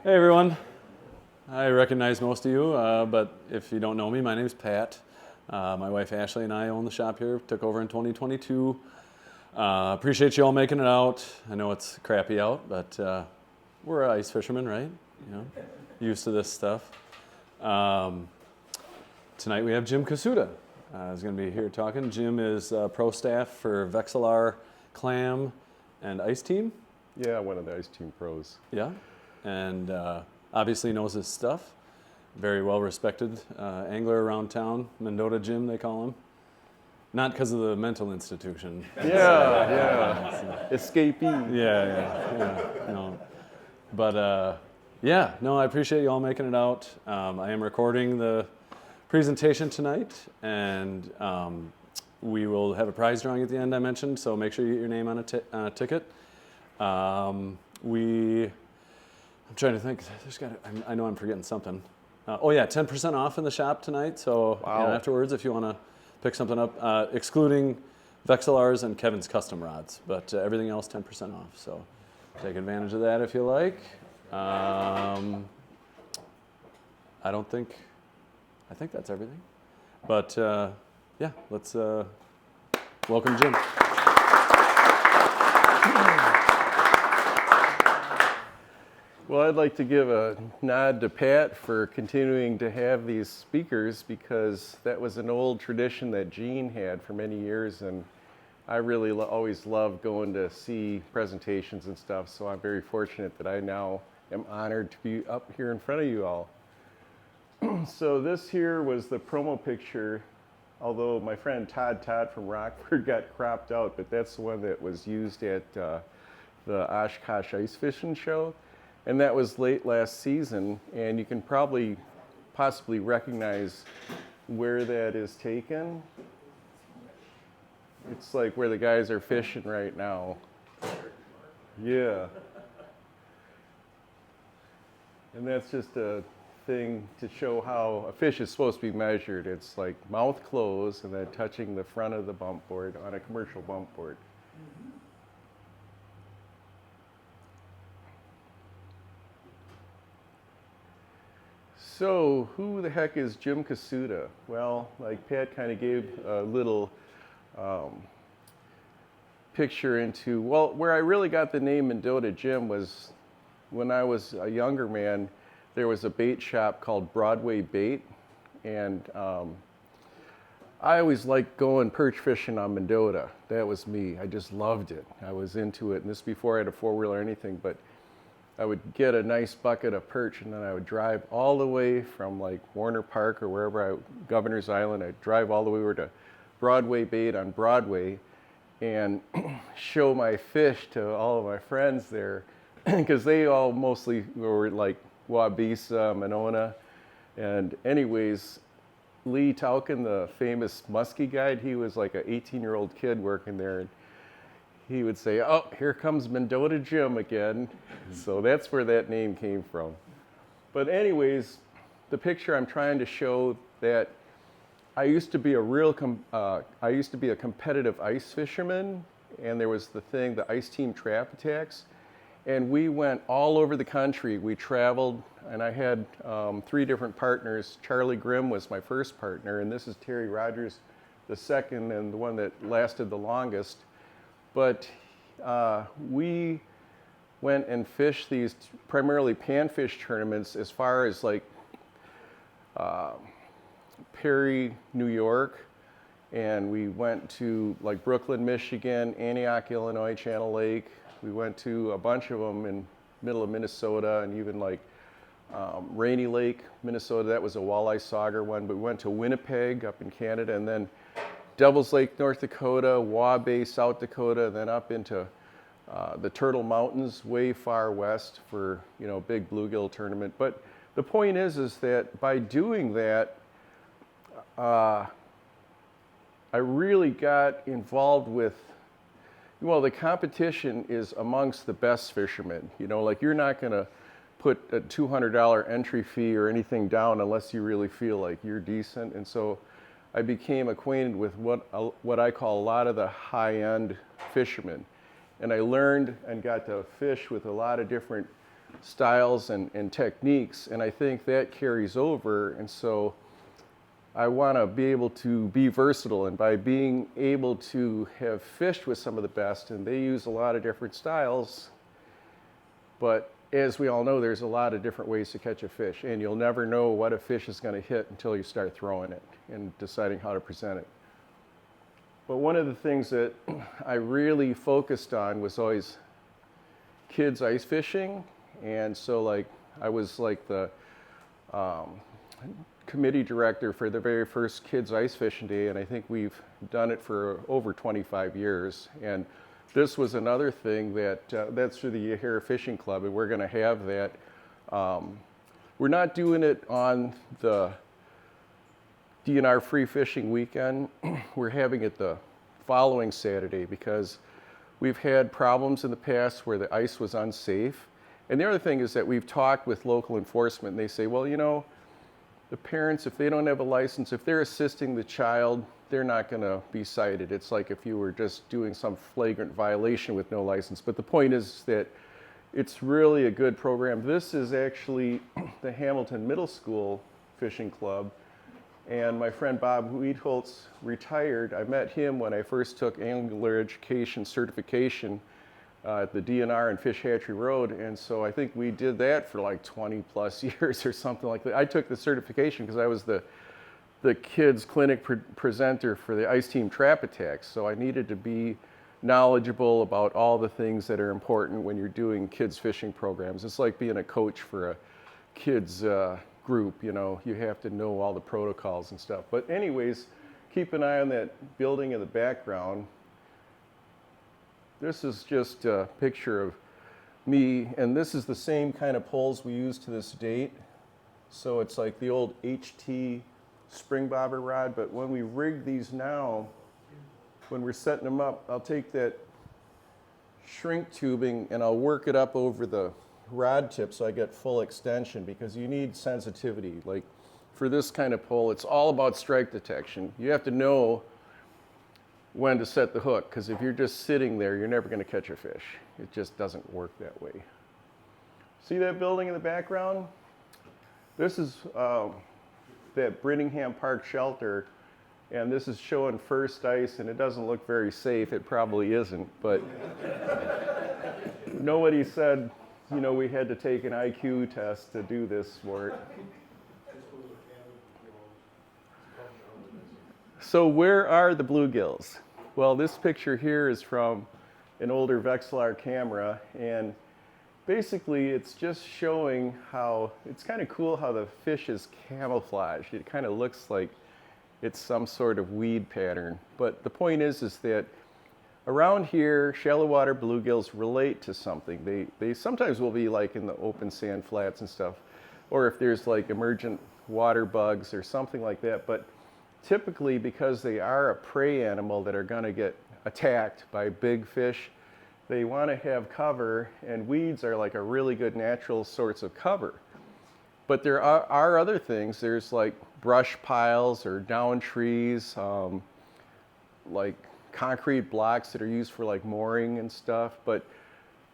Hey everyone. I recognize most of you, but if you don't know me, my name is Pat. My wife Ashley and I own the shop here. Took over in 2022. Appreciate you all making it out. I know it's crappy out, but we're ice fishermen, right? You know, used to this stuff. Tonight we have Jim Kusuda. He's going to be here talking. Jim is pro staff for Vexilar Clam and Ice Team. Yeah, one of the Ice Team pros. Yeah, and obviously knows his stuff. Very well respected angler around town. Mendota Jim, they call him. Not because of the mental institution. Yeah. Escapee. Yeah. No. But no, I appreciate you all making it out. I am recording the presentation tonight, and we will have a prize drawing at the end, I mentioned, so make sure you get your name on a ticket. I'm trying to think. I know I'm forgetting something. 10% off in the shop tonight. So wow. Afterwards, if you want to pick something up, excluding Vexilars and Kevin's custom rods, but everything else 10% off. So take advantage of that if you like. I think that's everything. But let's welcome Jim. Well, I'd like to give a nod to Pat for continuing to have these speakers, because that was an old tradition that Gene had for many years, and I really always loved going to see presentations and stuff, so I'm very fortunate that I now am honored to be up here in front of you all. So this here was the promo picture, although my friend Todd from Rockford got cropped out, but that's the one that was used at the Oshkosh Ice Fishing Show. And that was late last season, and you can possibly recognize where that is taken. It's like where the guys are fishing right now. Yeah. And that's just a thing to show how a fish is supposed to be measured. It's like mouth closed and then touching the front of the bump board on a commercial bump board. So, who the heck is Jim Kusuda? Well, like Pat kind of gave a little picture into, where I really got the name Mendota Jim was when I was a younger man. There was a bait shop called Broadway Bait, and I always liked going perch fishing on Mendota. That was me. I just loved it. I was into it, and this before I had a four-wheeler or anything, but I would get a nice bucket of perch, and then I would drive all the way from like Warner Park or wherever, Governor's Island. I'd drive all the way over to Broadway Bait on Broadway and show my fish to all of my friends there, because they all mostly were like Wabisa, Monona. And anyways, Lee Tauken, the famous muskie guide, he was like an 18-year-old kid working there. And he would say, "Oh, here comes Mendota Jim again." So that's where that name came from. But anyways, the picture I'm trying to show that I used to be a competitive ice fisherman, and there was the Ice Team Trap Attacks, and we went all over the country. We traveled, and I had 3 different partners. Charlie Grimm was my first partner, and this is Terry Rogers, the second, and the one that lasted the longest. But we went and fished these primarily panfish tournaments as far as like Perry, New York, and we went to like Brooklyn, Michigan, Antioch, Illinois, Channel Lake. We went to a bunch of them in middle of Minnesota, and even like Rainy Lake, Minnesota. That was a walleye sauger one. But we went to Winnipeg up in Canada, and then Devil's Lake, North Dakota, Waubay, South Dakota, then up into the Turtle Mountains, way far west for big bluegill tournament. But the point is that by doing that, I really got involved with. The competition is amongst the best fishermen. Like you're not going to put a $200 entry fee or anything down unless you really feel like you're decent, and so I became acquainted with what I call a lot of the high-end fishermen. And I learned and got to fish with a lot of different styles and techniques, and I think that carries over. And so I want to be able to be versatile, and by being able to have fished with some of the best, and they use a lot of different styles, but as we all know, there's a lot of different ways to catch a fish, and you'll never know what a fish is going to hit until you start throwing it and deciding how to present it. But one of the things that I really focused on was always kids ice fishing. And so like I was like the committee director for the very first kids ice fishing day, and I think we've done it for over 25 years. And this was another thing that that's through the Yahara Fishing Club, and we're going to have that. We're not doing it on the DNR free fishing weekend. We're having it the following Saturday because we've had problems in the past where the ice was unsafe. And the other thing is that we've talked with local enforcement, and they say, well, you know, the parents, if they don't have a license, if they're assisting the child, they're not going to be cited. It's like if you were just doing some flagrant violation with no license. But the point is that it's really a good program. This is actually the Hamilton Middle School Fishing Club. And my friend Bob Wiedholz retired. I met him when I first took angler education certification at the DNR and Fish Hatchery Road. And so I think we did that for like 20 plus years or something like that. I took the certification because I was the kids clinic presenter for the Ice Team Trap Attacks. So I needed to be knowledgeable about all the things that are important when you're doing kids fishing programs. It's like being a coach for a kids group, you know, you have to know all the protocols and stuff. But anyways, keep an eye on that building in the background. This is just a picture of me, and this is the same kind of poles we use to this date. So it's like the old HT spring bobber rod, but when we rig these now, when we're setting them up, I'll take that shrink tubing and I'll work it up over the rod tip so I get full extension, because you need sensitivity. Like for this kind of pole, it's all about strike detection. You have to know when to set the hook, because if you're just sitting there, you're never going to catch a fish. It just doesn't work that way. See that building in the background? This is that Brittingham Park shelter, and this is showing first ice, and it doesn't look very safe. It probably isn't, but nobody said, you know, we had to take an IQ test to do this sport. So where are the bluegills? Well, this picture here is from an older Vexilar camera, and basically it's just showing how, it's kind of cool how the fish is camouflaged. It kind of looks like it's some sort of weed pattern. But the point is that around here, shallow water bluegills relate to something. They sometimes will be like in the open sand flats and stuff, or if there's like emergent water bugs or something like that. But typically, because they are a prey animal that are going to get attacked by big fish, they want to have cover, and weeds are like a really good natural source of cover. But there are other things. There's like brush piles or down trees, like concrete blocks that are used for like mooring and stuff. But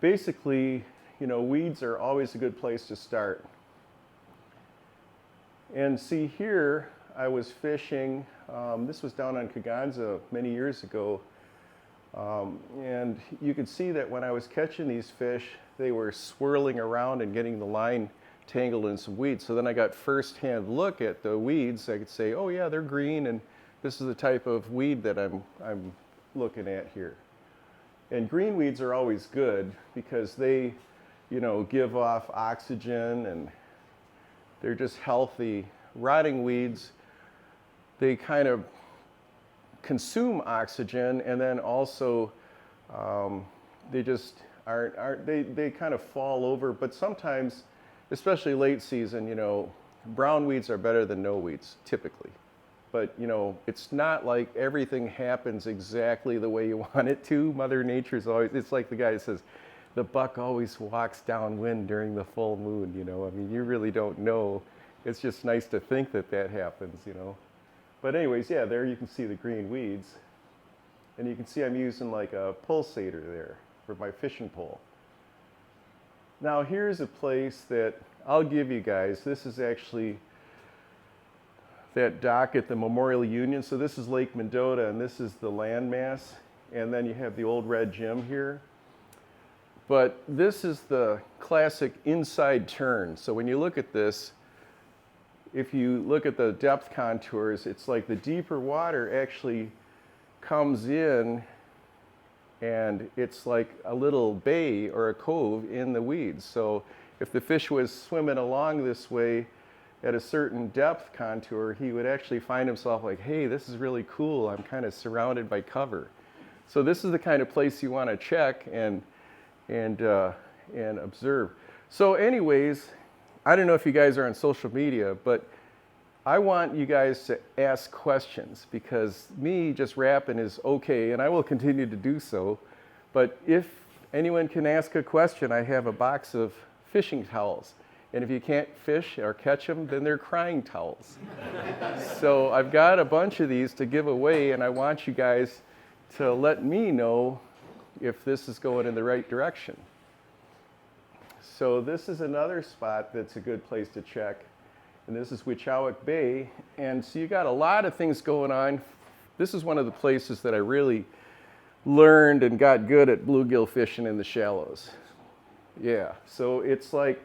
basically, you know, weeds are always a good place to start. And see here, I was fishing, this was down on Kaganza many years ago, and you could see that when I was catching these fish, they were swirling around and getting the line tangled in some weeds. So then I got first-hand look at the weeds. I could say, oh yeah, they're green, and this is the type of weed that I'm looking at here. And green weeds are always good because they, you know, give off oxygen and they're just healthy. Rotting weeds, they kind of consume oxygen, and then also they just aren't they kind of fall over. But sometimes, especially late season, you know, brown weeds are better than no weeds typically. But you know, it's not like everything happens exactly the way you want it to. Mother Nature's always, it's like the guy that says, the buck always walks downwind during the full moon, you know. I mean, you really don't know. It's just nice to think that that happens, you know. But anyways, yeah, there you can see the green weeds. And you can see I'm using like a pulsator there for my fishing pole. Now here's a place that I'll give you guys. This is actually that dock at the Memorial Union. So this is Lake Mendota, and this is the landmass. And then you have the old red gym here. But this is the classic inside turn. So when you look at this, if you look at the depth contours, it's like the deeper water actually comes in, and it's like a little bay or a cove in the weeds. So if the fish was swimming along this way at a certain depth contour, he would actually find himself like, hey, this is really cool. I'm kind of surrounded by cover. So this is the kind of place you want to check and observe. So anyways, I don't know if you guys are on social media, but I want you guys to ask questions, because me just rapping is okay, and I will continue to do so. But if anyone can ask a question, I have a box of fishing towels. And if you can't fish or catch them, then they're crying towels. So I've got a bunch of these to give away, and I want you guys to let me know if this is going in the right direction. So this is another spot that's a good place to check. And this is Wechowik Bay. And so you got a lot of things going on. This is one of the places that I really learned and got good at bluegill fishing in the shallows. Yeah, so it's like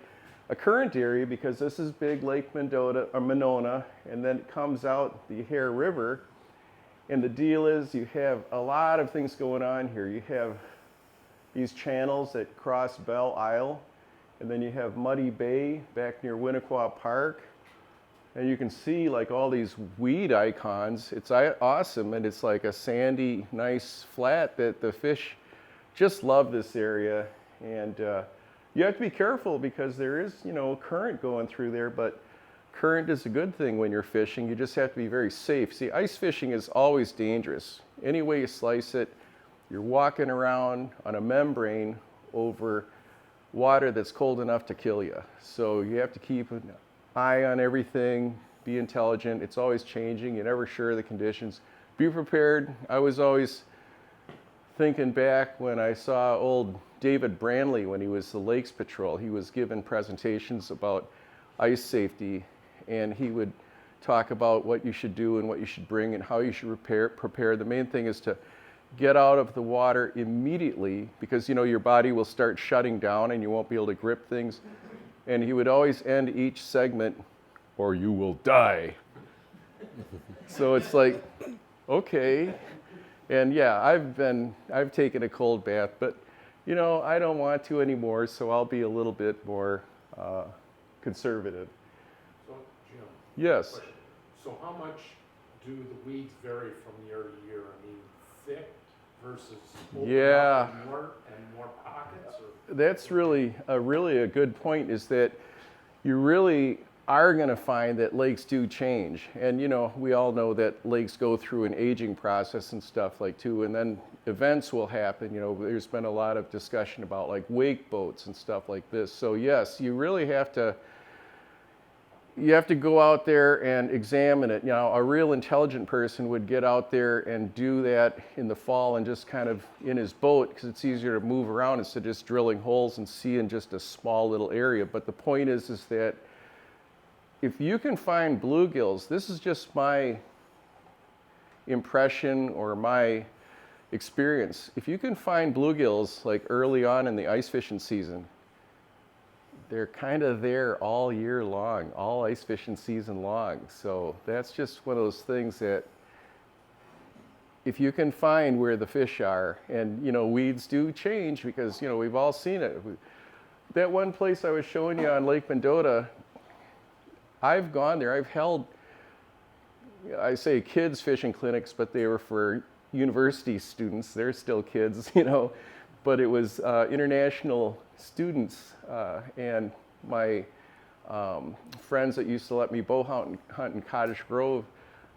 a current area, because this is big Lake Mendota or Monona, and then it comes out the Hare River. And the deal is you have a lot of things going on here. You have these channels that cross Belle Isle, and then you have Muddy Bay back near Winnequa Park. And you can see like all these weed icons. It's awesome, and it's like a sandy, nice flat that the fish just love this area. And you have to be careful, because there is, current going through there, but current is a good thing when you're fishing. You just have to be very safe. See, ice fishing is always dangerous. Any way you slice it, you're walking around on a membrane over water that's cold enough to kill you. So you have to keep an eye on everything, be intelligent. It's always changing. You're never sure of the conditions. Be prepared. I was always thinking back when I saw old David Branley when he was the Lakes Patrol. He was given presentations about ice safety, and he would talk about what you should do and what you should bring and how you should prepare. The main thing is to get out of the water immediately, because your body will start shutting down and you won't be able to grip things. And he would always end each segment, or you will die. So it's like, okay. And yeah, I've taken a cold bath, but I don't want to anymore, so I'll be a little bit more conservative. So, Jim. Yes. Question. So how much do the weeds vary from year to year? I mean, thick versus open up and more pockets? Or? That's really a good point, is that you really are going to find that lakes do change. And we all know that lakes go through an aging process and stuff like too, and then events will happen. There's been a lot of discussion about like wake boats and stuff like this. So yes, you really have to go out there and examine it. A real intelligent person would get out there and do that in the fall and just kind of in his boat, because it's easier to move around instead of just drilling holes and seeing just a small little area. But the point is that if you can find bluegills, this is just my impression or my experience. If you can find bluegills like early on in the ice fishing season, they're kind of there all year long, all ice fishing season long. So that's just one of those things that if you can find where the fish are, and weeds do change, because we've all seen it. That one place I was showing you on Lake Mendota, I've gone there. I've held, I say kids fishing clinics, but they were for university students. They're still kids, but it was international students, and my friends that used to let me bow hunt in Cottage Grove.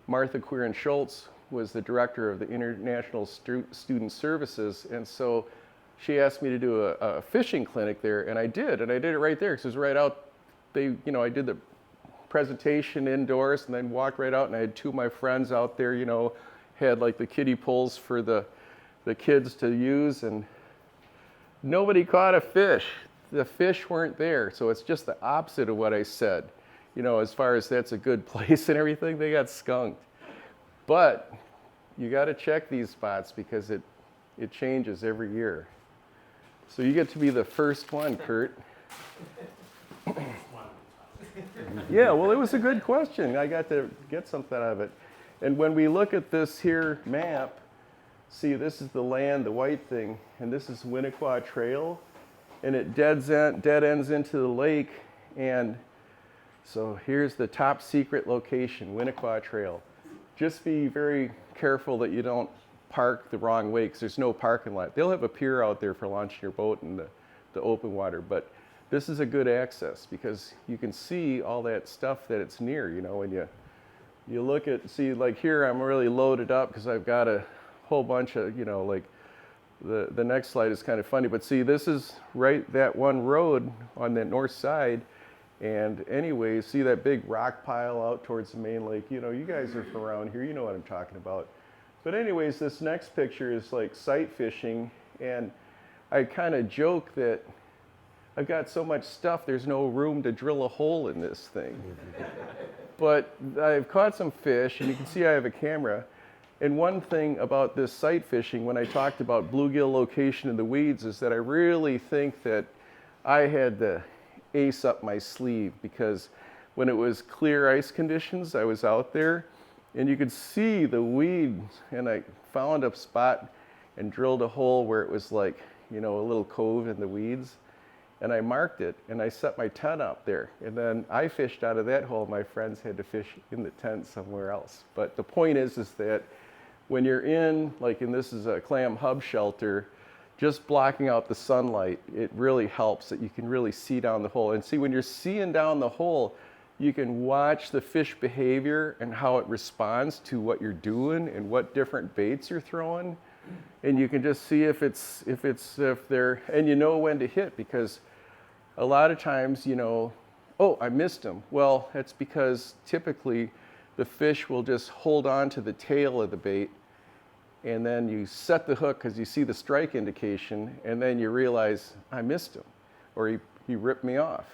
Martha Quirin Schultz was the director of the International Student Services, and so she asked me to do a fishing clinic there, and I did it right there, because it was right out. I did the presentation indoors and then walked right out, and I had two of my friends out there, had like the kiddie poles for the kids to use, and nobody caught a fish. the fish weren't there. So it's just the opposite of what I said. You know, as far as that's a good place and everything, they got skunked. But you got to check these spots because it changes every year. So you get to be the first one, Kurt. Yeah, well, it was a good question. I got to get something out of it. And when we look at this here map, see, this is the land, the white thing, and this is Winnequa Trail, and it dead ends into the lake. And so here's the top secret location, Winnequa Trail. Just be very careful that you don't park the wrong way, because there's no parking lot. They'll have a pier out there for launching your boat in the open water, but this is a good access because you can see all that stuff that it's near, you know, when you look at, see, like here I'm really loaded up because I've got a whole bunch of, you know, like the next slide is kind of funny, but see, this is right, that one road on the north side. And anyway, see that big rock pile out towards the main lake? You know, you guys are from around here, you know what I'm talking about. But anyways, this next picture is like sight fishing, and I kind of joke that I've got so much stuff, there's no room to drill a hole in this thing. But I've caught some fish, and you can see I have a camera. And one thing about this sight fishing, when I talked about bluegill location in the weeds, is that I really think that I had the ace up my sleeve, because when it was clear ice conditions, I was out there and you could see the weeds, and I found a spot and drilled a hole where it was like, you know, a little cove in the weeds, and I marked it and I set my tent up there, and then I fished out of that hole. My friends had to fish in the tent somewhere else. But the point is that when you're in, like, and this is a clam hub shelter, just blocking out the sunlight, it really helps that you can really see down the hole. And see, when you're seeing down the hole, you can watch the fish behavior and how it responds to what you're doing and what different baits you're throwing. And you can just see if they're, and you know when to hit, because a lot of times, you know, oh, I missed them. Well, that's because typically the fish will just hold on to the tail of the bait, and then you set the hook because you see the strike indication, and then you realize I missed him, or he ripped me off.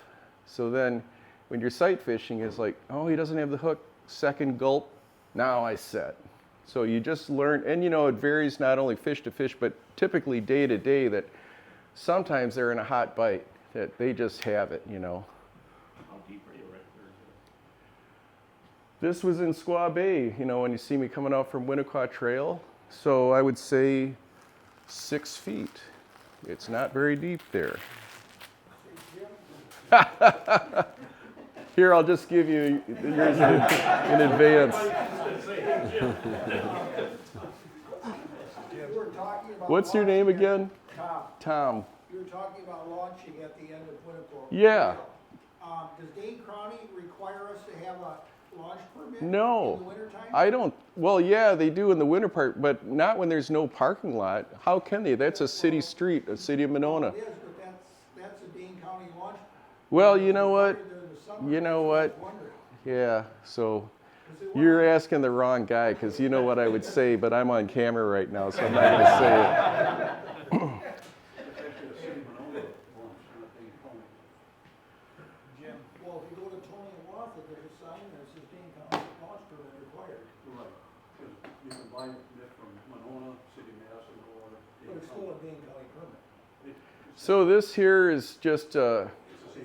So then when you're sight fishing, it's like, oh, he doesn't have the hook, second gulp, now I set. So you just learn, and you know, it varies not only fish to fish, but typically day to day, that sometimes they're in a hot bite, that they just have it, you know. How deep are you right This was in Squaw Bay, you know, when you see me coming out from Winnequa Trail. So I would say 6 feet. It's not very deep there. Here, I'll just give you yours in advance. What's your name again? Tom. Tom. You were talking about launching at the end of Winnequa. Yeah. Does Dane County require us to have a launch permit No, in the wintertime? I don't. Well, yeah, they do in the winter part, but not when there's no parking lot. How can they? That's a city street, a city of Monona. It is, but that's a Dane County launch. Well, you know what? During the summer. You know what? I was wondering. Yeah, so you're asking the wrong guy, because you know what I would say, but I'm on camera right now, so I'm not going to say it. Jim, well, if you go to Tony and Watha, there's a sign that says Dane County launch permit required. Right, because you can buy it from Monona, City of Madison, or But it's still a Dane County permit. So this here is just a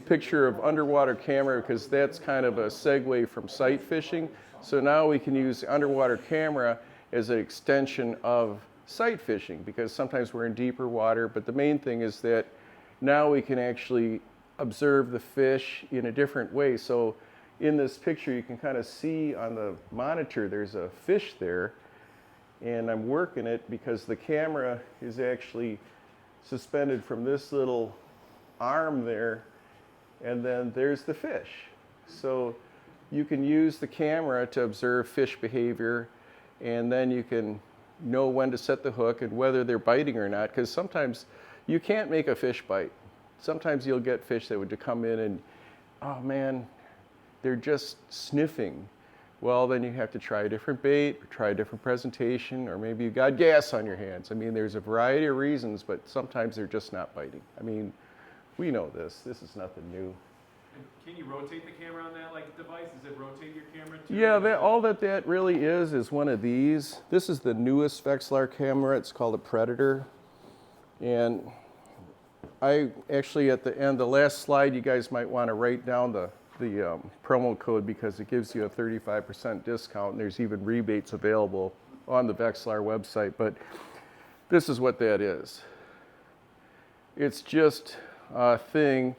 picture of underwater camera, because that's kind of a segue from sight fishing. So now we can use underwater camera as an extension of sight fishing, because sometimes we're in deeper water, but the main thing is that now we can actually observe the fish in a different way. So in this picture, you can kind of see on the monitor there's a fish there, and I'm working it because the camera is actually suspended from this little arm there, and then there's the fish. So you can use the camera to observe fish behavior, and then you can know when to set the hook and whether they're biting or not, because sometimes you can't make a fish bite. Sometimes you'll get fish that would come in and, oh man, they're just sniffing. Well, then you have to try a different bait, or try a different presentation, or maybe you got gas on your hands. I mean, there's a variety of reasons, but sometimes they're just not biting. I mean, We know this. This is nothing new. And can you rotate the camera on that like device? Does it rotate your camera too? Yeah, all that really is one of these. This is the newest Vexilar camera. It's called a Predator. And I actually, at the end, the last slide, you guys might want to write down the promo code because it gives you a 35% discount, and there's even rebates available on the Vexilar website. But this is what that is. It's just a thing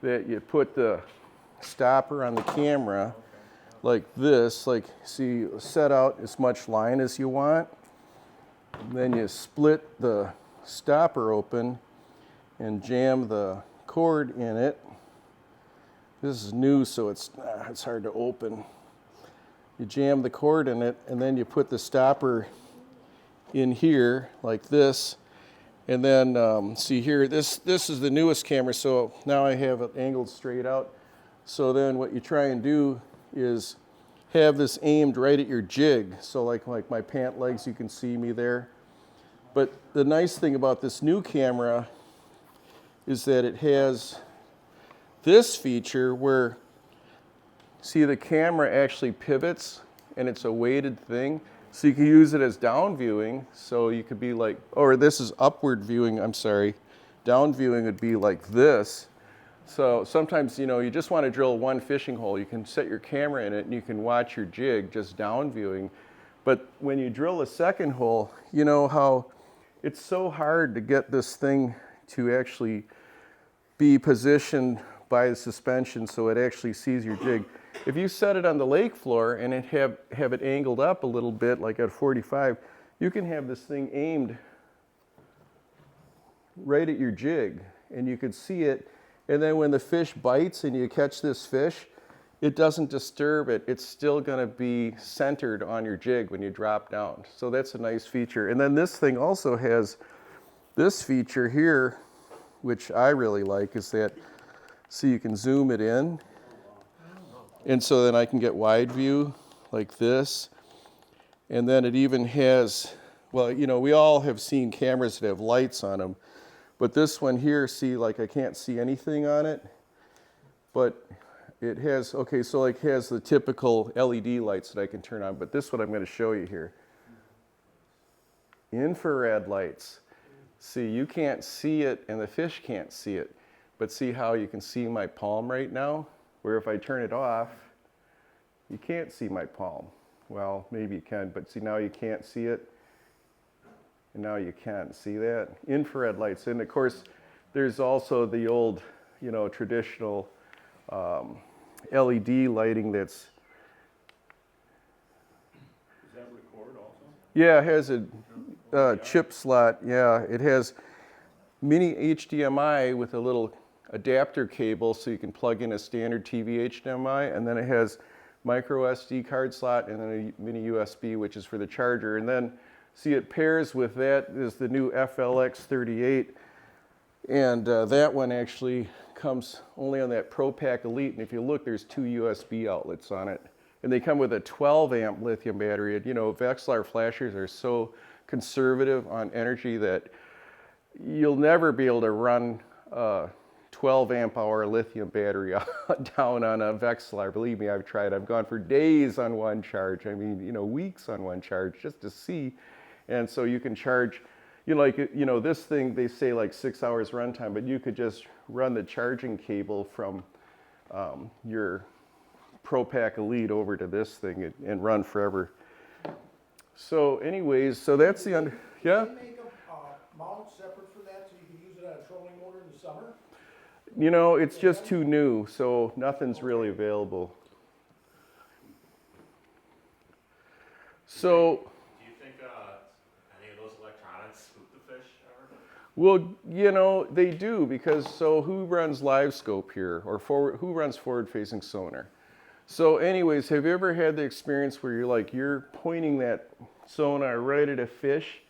that you put the stopper on the camera like this, like, see, set out as much line as you want. Then you split the stopper open and jam the cord in it. This is new, so it's hard to open. You jam the cord in it, and then you put the stopper in here like this. And then see here, this is the newest camera, so now I have it angled straight out. So then what you try and do is have this aimed right at your jig. So like my pant legs, you can see me there. But the nice thing about this new camera is that it has this feature where, see, the camera actually pivots and it's a weighted thing. So you can use it as down viewing. So you could be like, or this is upward viewing, I'm sorry. Down viewing would be like this. So sometimes, you know, you just want to drill one fishing hole. You can set your camera in it and you can watch your jig just down viewing. But when you drill a second hole, you know how it's so hard to get this thing to actually be positioned by the suspension so it actually sees your jig. If you set it on the lake floor and have it angled up a little bit, like at 45, you can have this thing aimed right at your jig and you could see it. And then when the fish bites and you catch this fish, it doesn't disturb it. It's still gonna be centered on your jig when you drop down. So that's a nice feature. And then this thing also has this feature here, which I really like, is that, so you can zoom it in. And so then I can get wide view like this. And then it even has, well, you know, we all have seen cameras that have lights on them. But this one here, see, like I can't see anything on it. But it has, okay, so like has the typical LED lights that I can turn on. But this one I'm going to show you here. Infrared lights. See, you can't see it and the fish can't see it. But see how you can see my palm right now? Where if I turn it off, you can't see my palm. Well, maybe you can, but see now you can't see it. And now you can. See that? Infrared lights. And of course, there's also the old, you know, traditional LED lighting that's... Does that record also? Yeah, it has a chip slot. Yeah, it has mini HDMI with a little adapter cable so you can plug in a standard TV HDMI, and then it has micro SD card slot and then a mini USB, which is for the charger. And then see, it pairs with that is the new FLX38, and that one actually comes only on that Pro Pack Elite. And if you look, there's 2 USB outlets on it, and they come with a 12 amp lithium battery. And, you know, Vexilar flashers are so conservative on energy that you'll never be able to run 12 amp hour lithium battery down on a Vexilar. Believe me, I've tried. I've gone for days on one charge. I mean, you know, weeks on one charge just to see. And so you can charge, you know, like, you know, this thing, they say like 6 hours runtime, but you could just run the charging cable from your Pro Pack Elite over to this thing and run forever. So anyways, so that's the under, yeah? Can they make a mount separate for that so you can use it on a trolling motor in the summer? You know, it's just too new, so nothing's really available. So, do you think any of those electronics spook the fish ever? well, you know, they do, because so who runs live scope here, or who runs forward-facing sonar? So anyways, have you ever had the experience where you're pointing that sonar right at a fish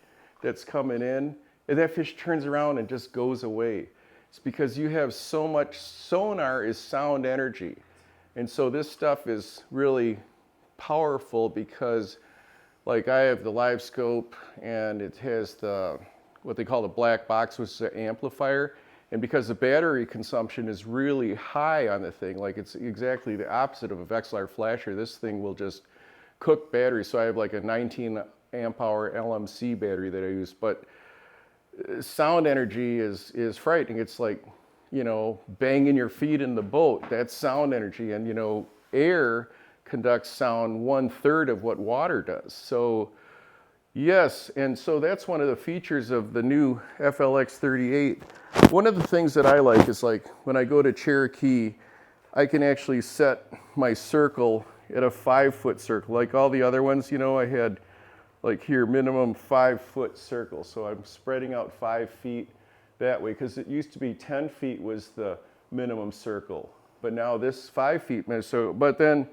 that's coming in, and that fish turns around and just goes away? It's because you have so much, sonar is sound energy. And so this stuff is really powerful because, like, I have the live scope and it has the, what they call the black box, which is an amplifier. And because the battery consumption is really high on the thing, like it's exactly the opposite of a Vexilar flasher, this thing will just cook battery. So I have like a 19 amp hour LMC battery that I use, but sound energy is frightening. It's like, you know, banging your feet in the boat. That's sound energy. And, you know, air conducts sound 1/3 of what water does. So yes, and so that's one of the features of the new FLX38. One of the things that I like is like when I go to Cherokee, I can actually set my circle at a 5-foot circle. Like all the other ones, you know, I had like here minimum 5-foot circle. So I'm spreading out 5 feet that way because it used to be 10 feet was the minimum circle. But now this 5 feet, so, but then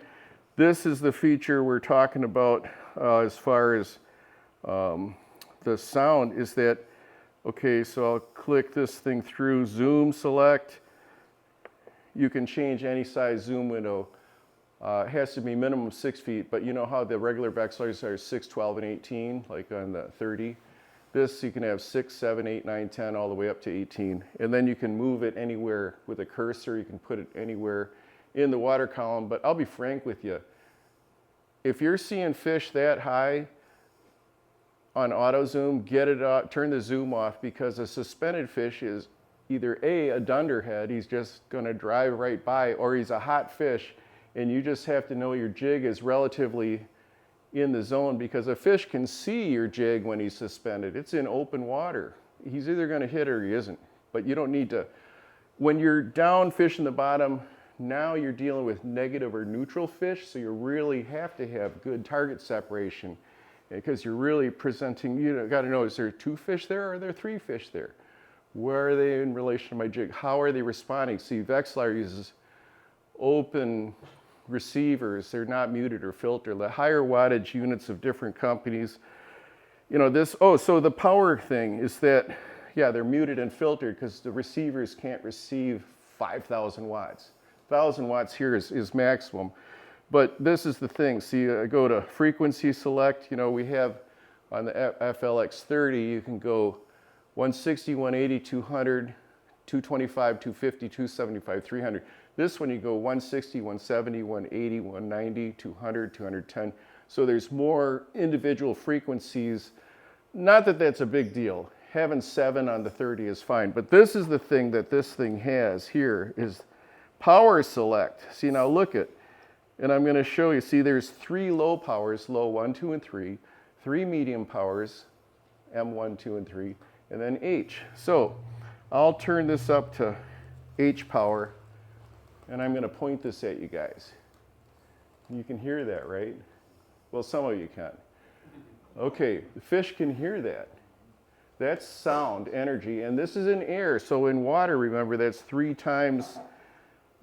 this is the feature we're talking about as far as the sound is that, okay, so I'll click this thing through, zoom select. You can change any size zoom window. It has to be minimum 6 feet, but you know how the regular Vexilars are 6, 12, and 18, like on the 30? This, you can have 6, 7, 8, 9, 10, all the way up to 18. And then you can move it anywhere with a cursor. You can put it anywhere in the water column. But I'll be frank with you. If you're seeing fish that high on auto zoom, get it out, turn the zoom off, because a suspended fish is either a dunderhead, he's just going to drive right by, or he's a hot fish, and you just have to know your jig is relatively in the zone, because a fish can see your jig when he's suspended. It's in open water. He's either going to hit or he isn't. But you don't need to. When you're down fish in the bottom, now you're dealing with negative or neutral fish, so you really have to have good target separation, because you're really presenting, you got to know, is there 2 fish there or are there 3 fish there? Where are they in relation to my jig? How are they responding? See, Vexilar uses open receivers. They're not muted or filtered. The higher wattage units of different companies, you know, this, oh, so the power thing is that, yeah, they're muted and filtered because the receivers can't receive 5,000 watts. 1,000 watts here is maximum. But this is the thing. See, I go to frequency select. You know, we have on the FLX30, you can go 160, 180, 200, 225, 250, 275, 300. This one you go 160, 170, 180, 190, 200, 210. So there's more individual frequencies. Not that that's a big deal. Having 7 on the 30 is fine. But this is the thing that this thing has here is power select. See, now look at, and I'm going to show you. See, there's 3 low powers, low 1, 2, and 3. 3 medium powers, M1, 2, and 3. And then H. So I'll turn this up to H power. And I'm going to point this at you guys. You can hear that, right? Well, some of you can. Okay, the fish can hear that. That's sound, energy, and this is in air. So in water, remember, that's 3 times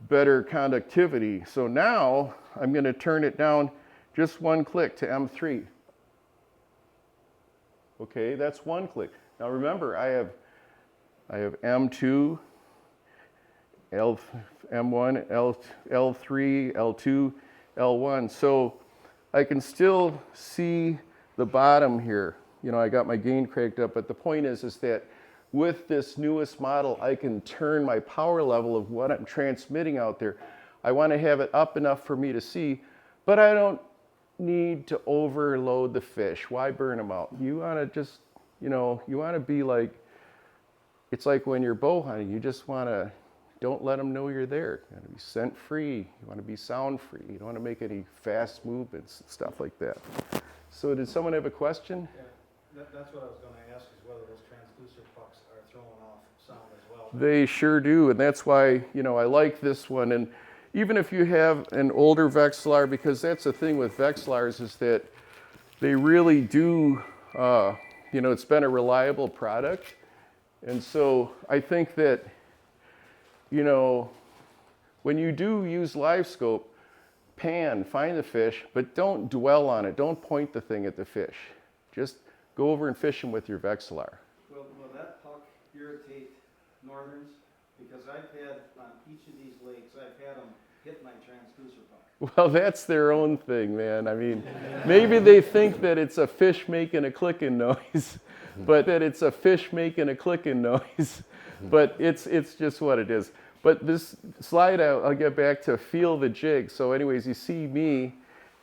better conductivity. So now I'm going to turn it down just 1 click to M3. Okay, that's 1 click. Now remember, I have M2, M1, L3, L2, L1. So I can still see the bottom here. You know, I got my gain cranked up, but the point is that with this newest model, I can turn my power level of what I'm transmitting out there. I want to have it up enough for me to see, but I don't need to overload the fish. Why burn them out? You want to just, you know, you want to be like, it's like when you're bow hunting, you just want to, don't let them know you're there. You want to be scent free. You want to be sound free. You don't want to make any fast movements and stuff like that. So did someone have a question? Yeah, that's what I was going to ask, is whether those transducer pucks are throwing off sound as well. They sure do, and that's why, you know, I like this one. And even if you have an older Vexilar, because that's the thing with Vexilars is that they really do, you know, it's been a reliable product. And so I think that, you know, when you do use live scope, pan, find the fish, but don't dwell on it. Don't point the thing at the fish. Just go over and fish them with your Vexilar. Will that puck irritate northerns? Because I've had, on each of these lakes, I've had them hit my transducer puck. Well, that's their own thing, man. I mean, maybe they think that it's a fish making a clicking noise, but that it's a fish making a clicking noise. But it's just what it is. But this slide, I'll get back to feel the jig. So anyways, you see me,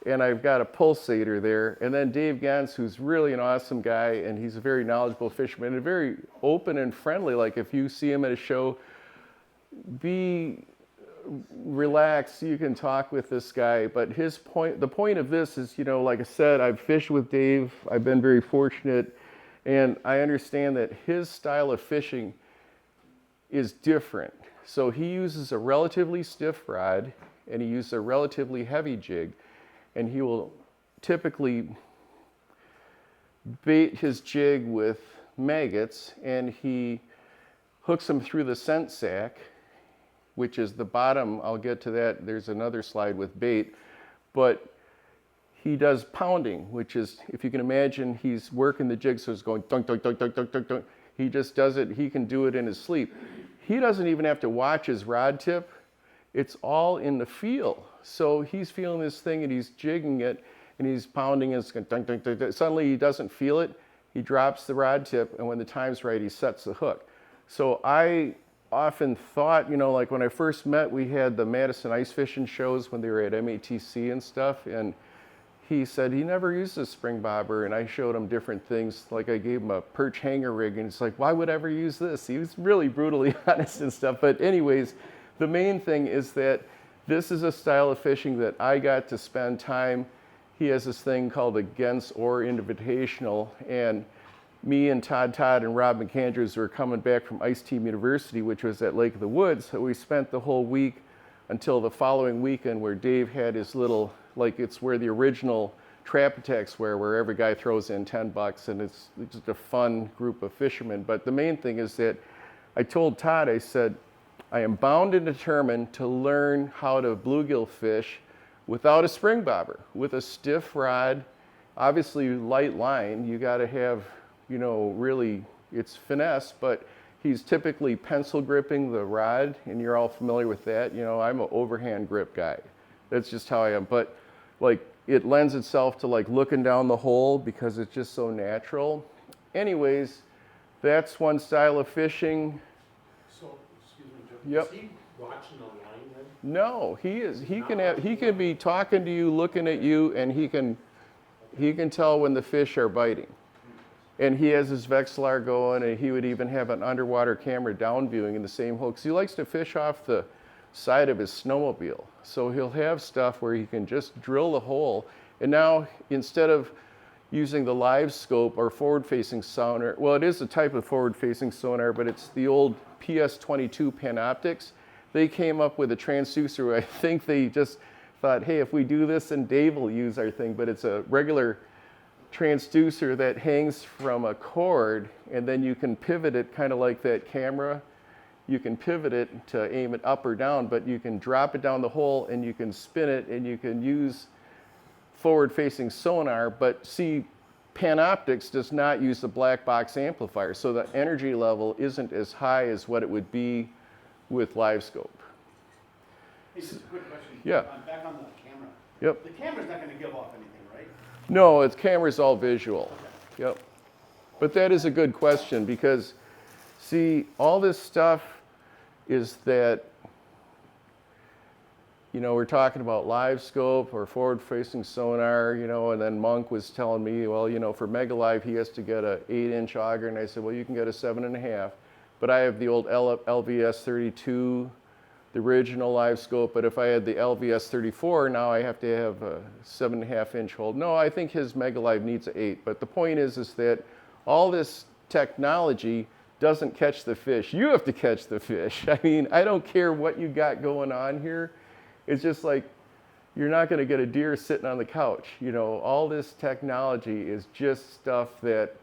and I've got a pulsator there. And then Dave Gans, who's really an awesome guy, and he's a very knowledgeable fisherman, and very open and friendly. Like if you see him at a show, be relaxed, you can talk with this guy. But the point of this is, like I said, I've fished with Dave. I've been very fortunate, and I understand that his style of fishing is different. So he uses a relatively stiff rod, and he uses a relatively heavy jig, and he will typically bait his jig with maggots, and he hooks them through the scent sac, which is the bottom. I'll get to that. There's another slide with bait, but he does pounding, which is, if you can imagine, he's working the jig, so it's going dunk, dunk, dunk, dunk, dunk, dunk, dunk. He just does it. He can do it in his sleep. He doesn't even have to watch his rod tip. It's all in the feel. So he's feeling this thing, and he's jigging it, and he's pounding it. It's going dunk, dunk, dunk, dunk. Suddenly he doesn't feel it. He drops the rod tip, and when the time's right, he sets the hook. So I often thought, like when I first met, we had the Madison ice fishing shows when they were at MATC and stuff, and he said he never used a spring bobber, and I showed him different things. Like I gave him a perch hanger rig, and it's like, why would I ever use this? He was really brutally honest and stuff. But anyways, the main thing is that this is a style of fishing that I got to spend time. He has this thing called the Gens Ore Invitational, and me and Todd and Rob McAndrews were coming back from Ice Team University, which was at Lake of the Woods. So we spent the whole week until the following weekend, where Dave had his little, like it's where the original Trap Attacks were, where every guy throws in $10, and it's just a fun group of fishermen. But the main thing is that I told Todd, I said, I am bound and determined to learn how to bluegill fish without a spring bobber, with a stiff rod, obviously light line. You got to have, really, it's finesse, but he's typically pencil gripping the rod, and you're all familiar with that. I'm an overhand grip guy. That's just how I am. But like, it lends itself to like looking down the hole because it's just so natural. Anyways, that's one style of fishing. So, excuse me, Jim. Yep. Is he watching the line then? No, he is. He can be talking to you, looking at you, and he can tell when the fish are biting. And he has his Vexilar going, and he would even have an underwater camera down viewing in the same hole, because he likes to fish off the side of his snowmobile. So he'll have stuff where he can just drill the hole. And now, instead of using the live scope or forward-facing sonar, well, it is a type of forward-facing sonar, but it's the old PS22 Panoptics. They came up with a transducer where I think they just thought, hey, if we do this, then Dave will use our thing. But it's a regular transducer that hangs from a cord, and then you can pivot it kind of like that camera. You can pivot it to aim it up or down, but you can drop it down the hole, and you can spin it, and you can use forward-facing sonar. But see, Panoptics does not use the black box amplifier, so the energy level isn't as high as what it would be with live scope. Hey, just a quick question. Yeah. I'm back on the camera. Yep. The camera's not going to give off anything, right? No, its camera's all visual. Yep. But that is a good question, because see, all this stuff is that, we're talking about live scope or forward-facing sonar, and then Monk was telling me, well, for Mega Live, he has to get a 8-inch auger, and I said, well, you can get a 7.5. But I have the old LVS 32, the original live scope, but if I had the LVS 34, now I have to have a 7.5-inch hold. No, I think his Mega Live needs an 8. But the point is that all this technology doesn't catch the fish. You have to catch the fish. I mean, I don't care what you got going on here. It's just like, you're not going to get a deer sitting on the couch. All this technology is just stuff that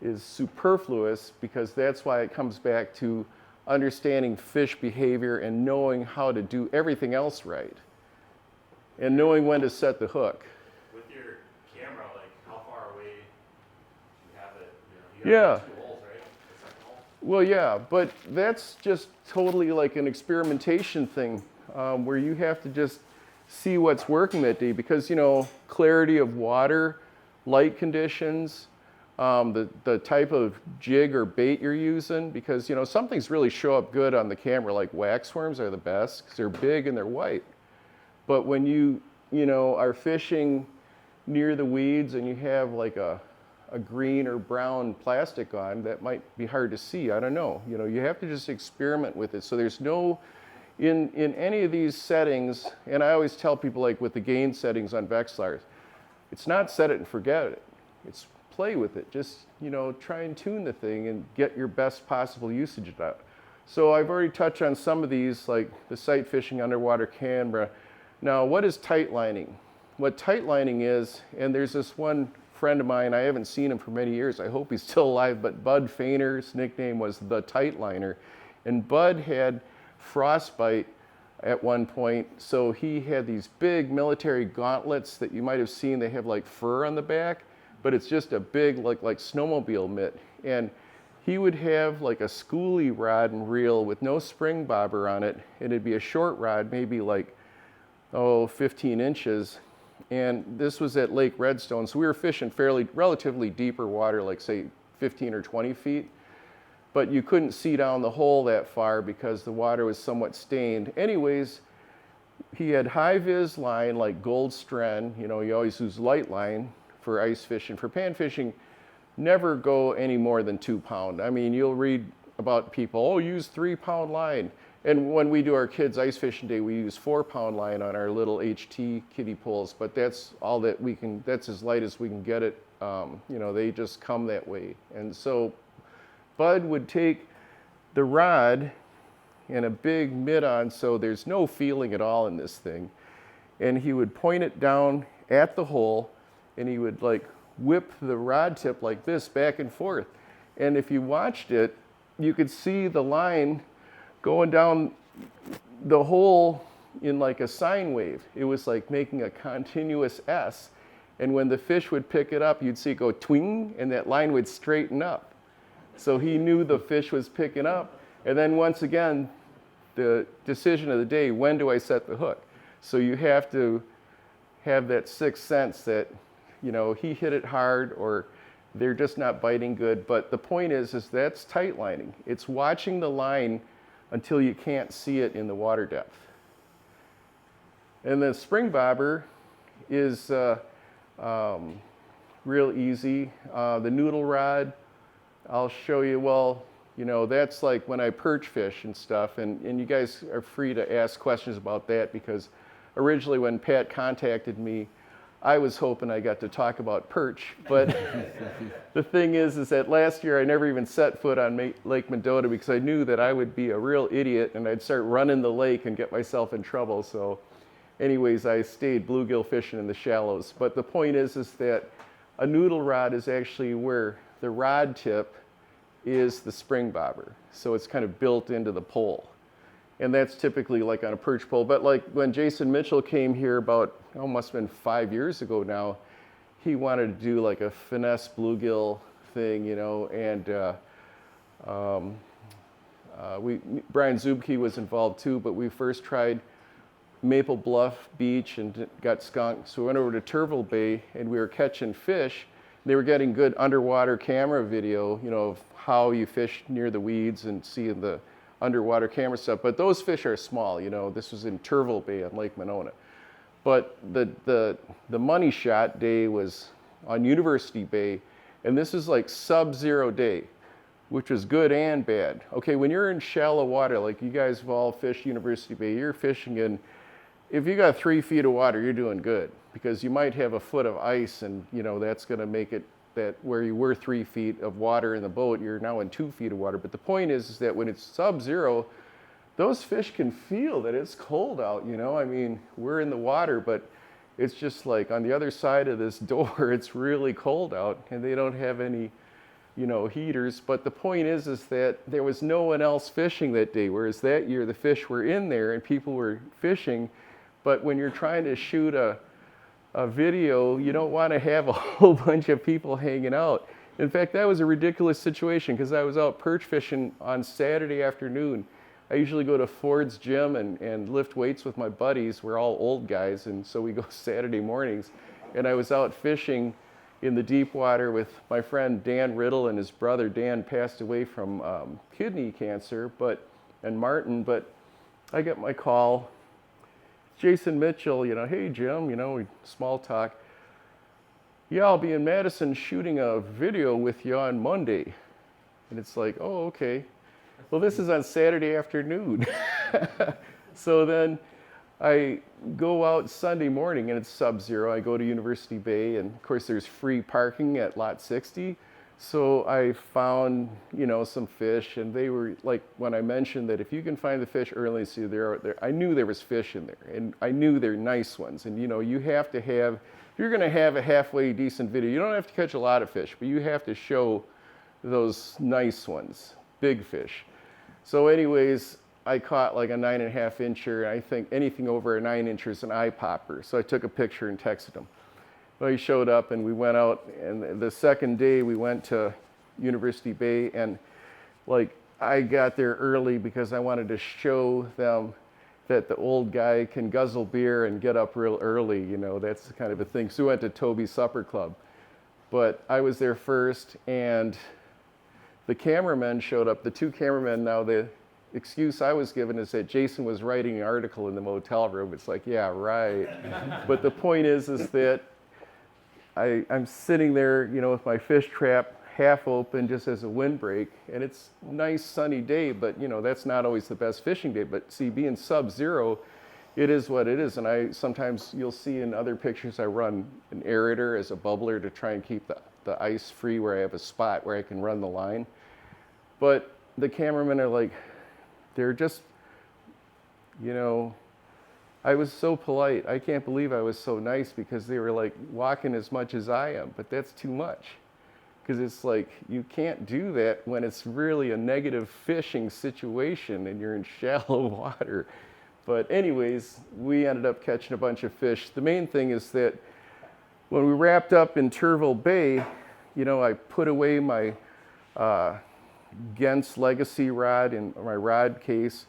is superfluous, because that's why it comes back to understanding fish behavior and knowing how to do everything else right, and knowing when to set the hook. With your camera, like how far away do you have it? You have two holes, right? The second hole? Well, yeah, but that's just totally like an experimentation thing, where you have to just see what's working that day, because clarity of water, light conditions, the type of jig or bait you're using, because some things really show up good on the camera, like waxworms are the best because they're big and they're white. But when you are fishing near the weeds and you have like a green or brown plastic on, that might be hard to see. I don't know. You have to just experiment with it. So there's no, in any of these settings, and I always tell people, like with the gain settings on Vexilars, it's not set it and forget it. It's play with it. Just, try and tune the thing and get your best possible usage out. So I've already touched on some of these, like the sight fishing underwater camera. Now, what is tight lining? What tight lining is, and there's this one friend of mine, I haven't seen him for many years, I hope he's still alive, but Bud Fainer's nickname was the Tight Liner. And Bud had frostbite at one point, so he had these big military gauntlets that you might have seen. They have like fur on the back, but it's just a big like snowmobile mitt. And he would have like a schoolie rod and reel with no spring bobber on it, and it'd be a short rod, maybe like 15 inches. And this was at Lake Redstone, so we were fishing relatively deeper water, like say 15 or 20 feet. But you couldn't see down the hole that far because the water was somewhat stained. Anyways, he had high-vis line like Gold Strand. You always use light line for ice fishing. For pan fishing, never go any more than 2 pound. I mean, you'll read about people, use 3 pound line. And when we do our kids' ice fishing day, we use 4 pound line on our little HT kiddie poles, but that's all that we can, that's as light as we can get it. They just come that way. And so Bud would take the rod and a big mitt on, so there's no feeling at all in this thing. And he would point it down at the hole, and he would like whip the rod tip like this back and forth. And if you watched it, you could see the line going down the hole in like a sine wave. It was like making a continuous S. And when the fish would pick it up, you'd see it go twing, and that line would straighten up. So he knew the fish was picking up. And then once again, the decision of the day, when do I set the hook? So you have to have that sixth sense that, he hit it hard or they're just not biting good. But the point is that's tight lining. It's watching the line until you can't see it in the water depth. And the spring bobber is real easy. The noodle rod, I'll show you, that's like when I perch fish and stuff, and you guys are free to ask questions about that, because originally when Pat contacted me, I was hoping I got to talk about perch, but the thing is that last year I never even set foot on Lake Mendota because I knew that I would be a real idiot and I'd start running the lake and get myself in trouble. So anyways, I stayed bluegill fishing in the shallows. But the point is that a noodle rod is actually where the rod tip is the spring bobber. So it's kind of built into the pole. And that's typically like on a perch pole. But like when Jason Mitchell came here about, must have been 5 years ago now, he wanted to do like a finesse bluegill thing, and Brian Zubke was involved too, but we first tried Maple Bluff Beach and got skunked. So we went over to Turville Bay and we were catching fish. They were getting good underwater camera video, of how you fish near the weeds and seeing the underwater camera stuff. But those fish are small, this was in Turville Bay on Lake Monona. But the money shot day was on University Bay, and this is like sub-zero day, which was good and bad. Okay, when you're in shallow water, like you guys have all fished University Bay, you're fishing in, if you got 3 feet of water, you're doing good, because you might have a foot of ice, and that's gonna make it that where you were 3 feet of water in the boat, you're now in 2 feet of water. But the point is that when it's sub-zero, those fish can feel that it's cold out, I mean, we're in the water, but it's just like on the other side of this door, it's really cold out, and they don't have any, heaters. But the point is that there was no one else fishing that day, whereas that year the fish were in there and people were fishing. But when you're trying to shoot a video, you don't want to have a whole bunch of people hanging out. In fact, that was a ridiculous situation because I was out perch fishing on Saturday afternoon. I usually go to Ford's gym and lift weights with my buddies. We're all old guys, and so we go Saturday mornings. And I was out fishing, in the deep water with my friend Dan Riddle, and his brother Dan passed away from kidney cancer, and Martin, but I get my call, Jason Mitchell, hey Jim, we small talk. Yeah, I'll be in Madison shooting a video with you on Monday. And it's like, oh, okay. Well, this is on Saturday afternoon. So then I go out Sunday morning and it's sub-zero. I go to University Bay, and of course there's free parking at lot 60. So I found, some fish, and they were like, when I mentioned that if you can find the fish early, see I knew there was fish in there, and I knew they're nice ones. And you have to have, if you're gonna have a halfway decent video, you don't have to catch a lot of fish, but you have to show those nice ones, big fish. So anyways, I caught like a 9.5 incher. I think anything over a 9 incher is an eye popper. So I took a picture and texted him. Well, he showed up and we went out, and the second day we went to University Bay, and like I got there early because I wanted to show them that the old guy can guzzle beer and get up real early, that's kind of a thing. So we went to Toby's Supper Club. But I was there first, and the cameramen showed up, the two cameramen. Now the excuse I was given is that Jason was writing an article in the motel room. It's like, yeah, right. But the point is that I'm sitting there, with my fish trap half open just as a windbreak, and it's a nice sunny day, but that's not always the best fishing day. But see, being sub-zero, it is what it is. And sometimes you'll see in other pictures I run an aerator as a bubbler to try and keep the ice free where I have a spot where I can run the line. But the cameramen are like, they're just, I was so polite. I can't believe I was so nice, because they were like walking as much as I am, but that's too much. Because it's like, you can't do that when it's really a negative fishing situation and you're in shallow water. But anyways, we ended up catching a bunch of fish. The main thing is that when we wrapped up in Turville Bay, I put away my Gens Legacy rod in my rod case.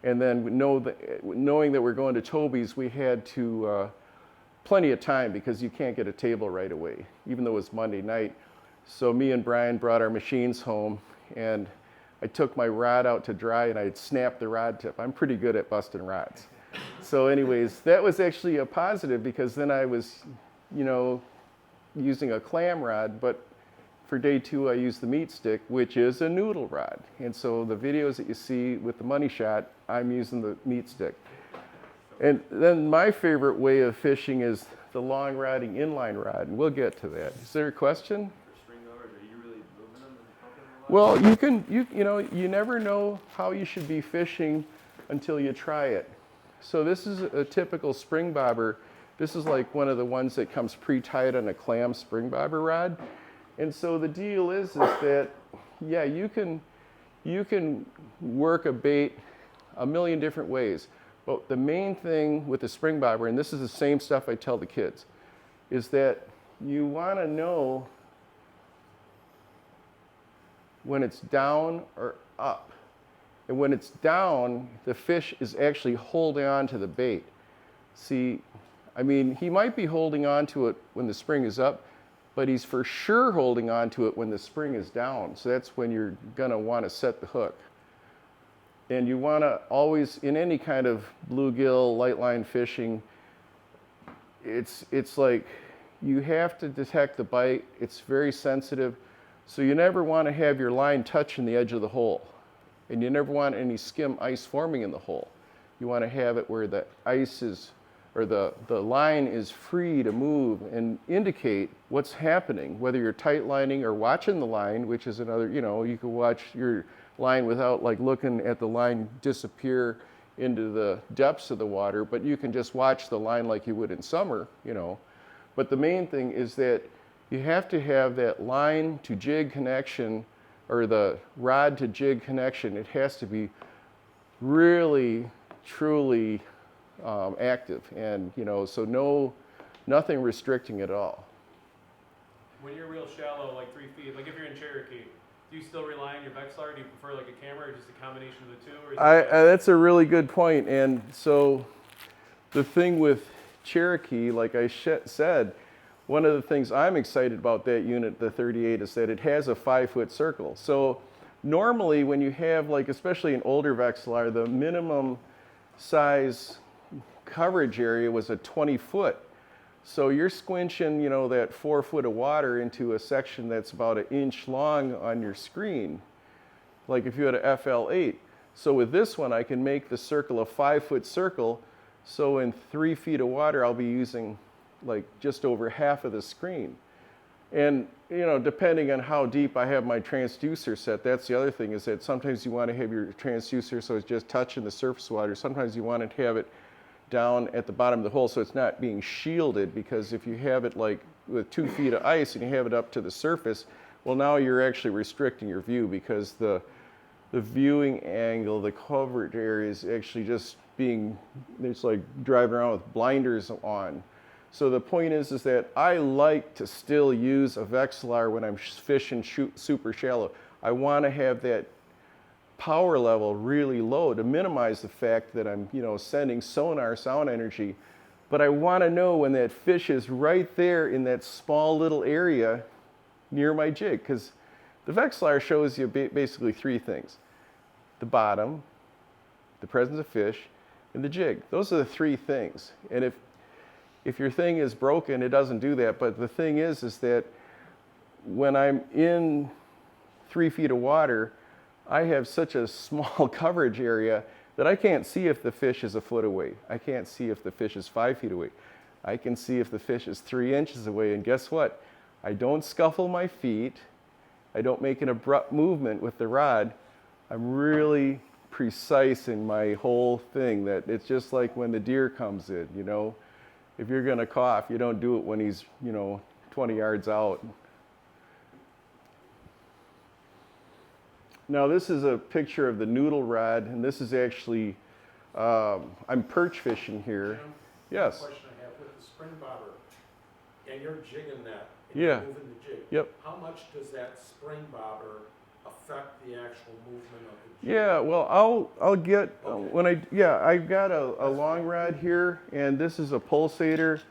And then knowing that we're going to Toby's, we had to, plenty of time, because you can't get a table right away, even though it was Monday night. So me and Brian brought our machines home, and I took my rod out to dry, and I had snapped the rod tip. I'm pretty good at busting rods. So anyways, that was actually a positive, because then I was, using a clam rod, but for day 2, I used the meat stick, which is a noodle rod. And so the videos that you see with the money shot, I'm using the meat stick. And then my favorite way of fishing is the long rodding inline rod, and we'll get to that. Is there a question? For spring mowers, are you really moving them and pumping them a lot? Well, you never know how you should be fishing until you try it. So this is a typical spring bobber. This is like one of the ones that comes pre-tied on a clam spring bobber rod. And so the deal is that, yeah, you can work a bait a million different ways. But the main thing with the spring bobber, and this is the same stuff I tell the kids, is that you want to know when it's down or up. And when it's down, the fish is actually holding on to the bait. See, I mean, he might be holding on to it when the spring is up, but he's for sure holding on to it when the spring is down. So that's when you're gonna wanna set the hook. And you wanna always, in any kind of bluegill, light line fishing, it's like you have to detect the bite. It's very sensitive. So you never wanna have your line touching the edge of the hole. And you never want any skim ice forming in the hole. You wanna have it where the ice is, or the line is free to move and indicate what's happening, whether you're tight lining or watching the line, which is another, you can watch your line without like looking at the line disappear into the depths of the water, but you can just watch the line like you would in summer, But the main thing is that you have to have that line to jig connection, or the rod to jig connection. It has to be really, truly active, and so nothing restricting at all. When you're real shallow, like 3 feet, like if you're in Cherokee, do you still rely on your Vexilar? Do you prefer like a camera, or just a combination of the two? Or is That's a really good point. And so the thing with Cherokee, like I said, one of the things I'm excited about that unit, the 38, is that it has a 5-foot circle. So normally when you have, like, especially an older Vexilar, the minimum size coverage area was a 20-foot. So you're squinching, you know, that 4 foot of water into a section that's about 1 inch long on your screen, like if you had a FL8. So with this one, I can make the circle a 5-foot circle. So in 3 feet of water, I'll be using like just over half of the screen. And, you know, depending on how deep I have my transducer set, that's the other thing, is that sometimes you want to have your transducer so it's just touching the surface water. Sometimes you want to have it down at the bottom of the hole so it's not being shielded, because if you have it like with 2 feet of ice and you have it up to the surface, well, now you're actually restricting your view, because the viewing angle, the covered area is actually just being, it's like driving around with blinders on. So the point is that I like to still use a Vexilar when I'm fishing super shallow. I want to have that power level really low to minimize the fact that I'm, you know, sending sonar sound energy. But I want to know when that fish is right there in that small little area near my jig, because the Vexilar shows you basically 3 things: the bottom, the presence of fish, and the jig. Those are the 3 things. And if your thing is broken, it doesn't do that. But the thing is that when I'm in 3 feet of water, I have such a small coverage area that I can't see if the fish is 1 foot away. I can't see if the fish is 5 feet away. I can see if the fish is 3 inches away. And guess what? I don't scuffle my feet. I don't make an abrupt movement with the rod. I'm really precise in my whole thing, that it's just like when the deer comes in, you know. If you're going to cough, you don't do it when he's, you know, 20 yards out. Now this is a picture of the noodle rod, and this is actually, I'm perch fishing here. Jim, Yes. Question I have with the spring bobber, and you're jigging that, and Yeah. you're moving the jig. Yep. How much does that spring bobber affect the actual movement of the jig? Yeah, well, I'll get, Okay. I've got a long rod here, and this is a pulsator,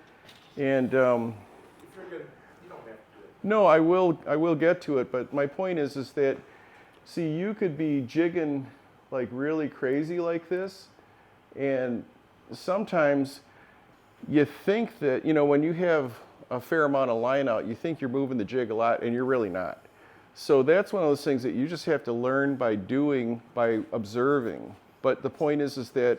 and If you're gonna, you don't have to do it. no, I will get to it, but my point is that, see, you could be jigging like really crazy like this, and sometimes you think that, you know, when you have a fair amount of line out, you think you're moving the jig a lot, and you're really not. So that's one of those things that you just have to learn by doing, by observing. But the point is that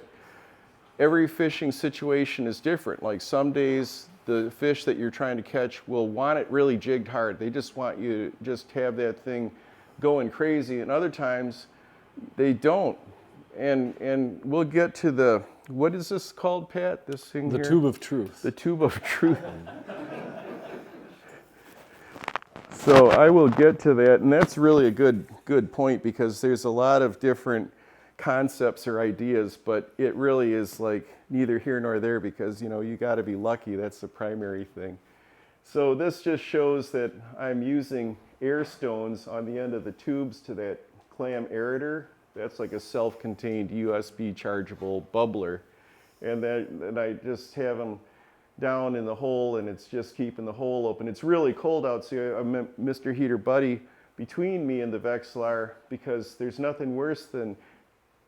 every fishing situation is different. Like some days, the fish that you're trying to catch will want it really jigged hard. They just want you to just have that thing going crazy, and other times they don't. And we'll get to the, what is this called, Pat? This thing The here? tube of truth. The tube of truth. So I will get to that, and that's really a good point, because there's a lot of different concepts or ideas, but it really is like neither here nor there, because, you know, you got to be lucky. That's the primary thing. So this just shows that I'm using air stones on the end of the tubes to that clam aerator. That's like a self-contained USB chargeable bubbler. And then I just have them down in the hole, and it's just keeping the hole open. It's really cold out, so I'm Mr. Heater Buddy between me and the Vexilar, because there's nothing worse than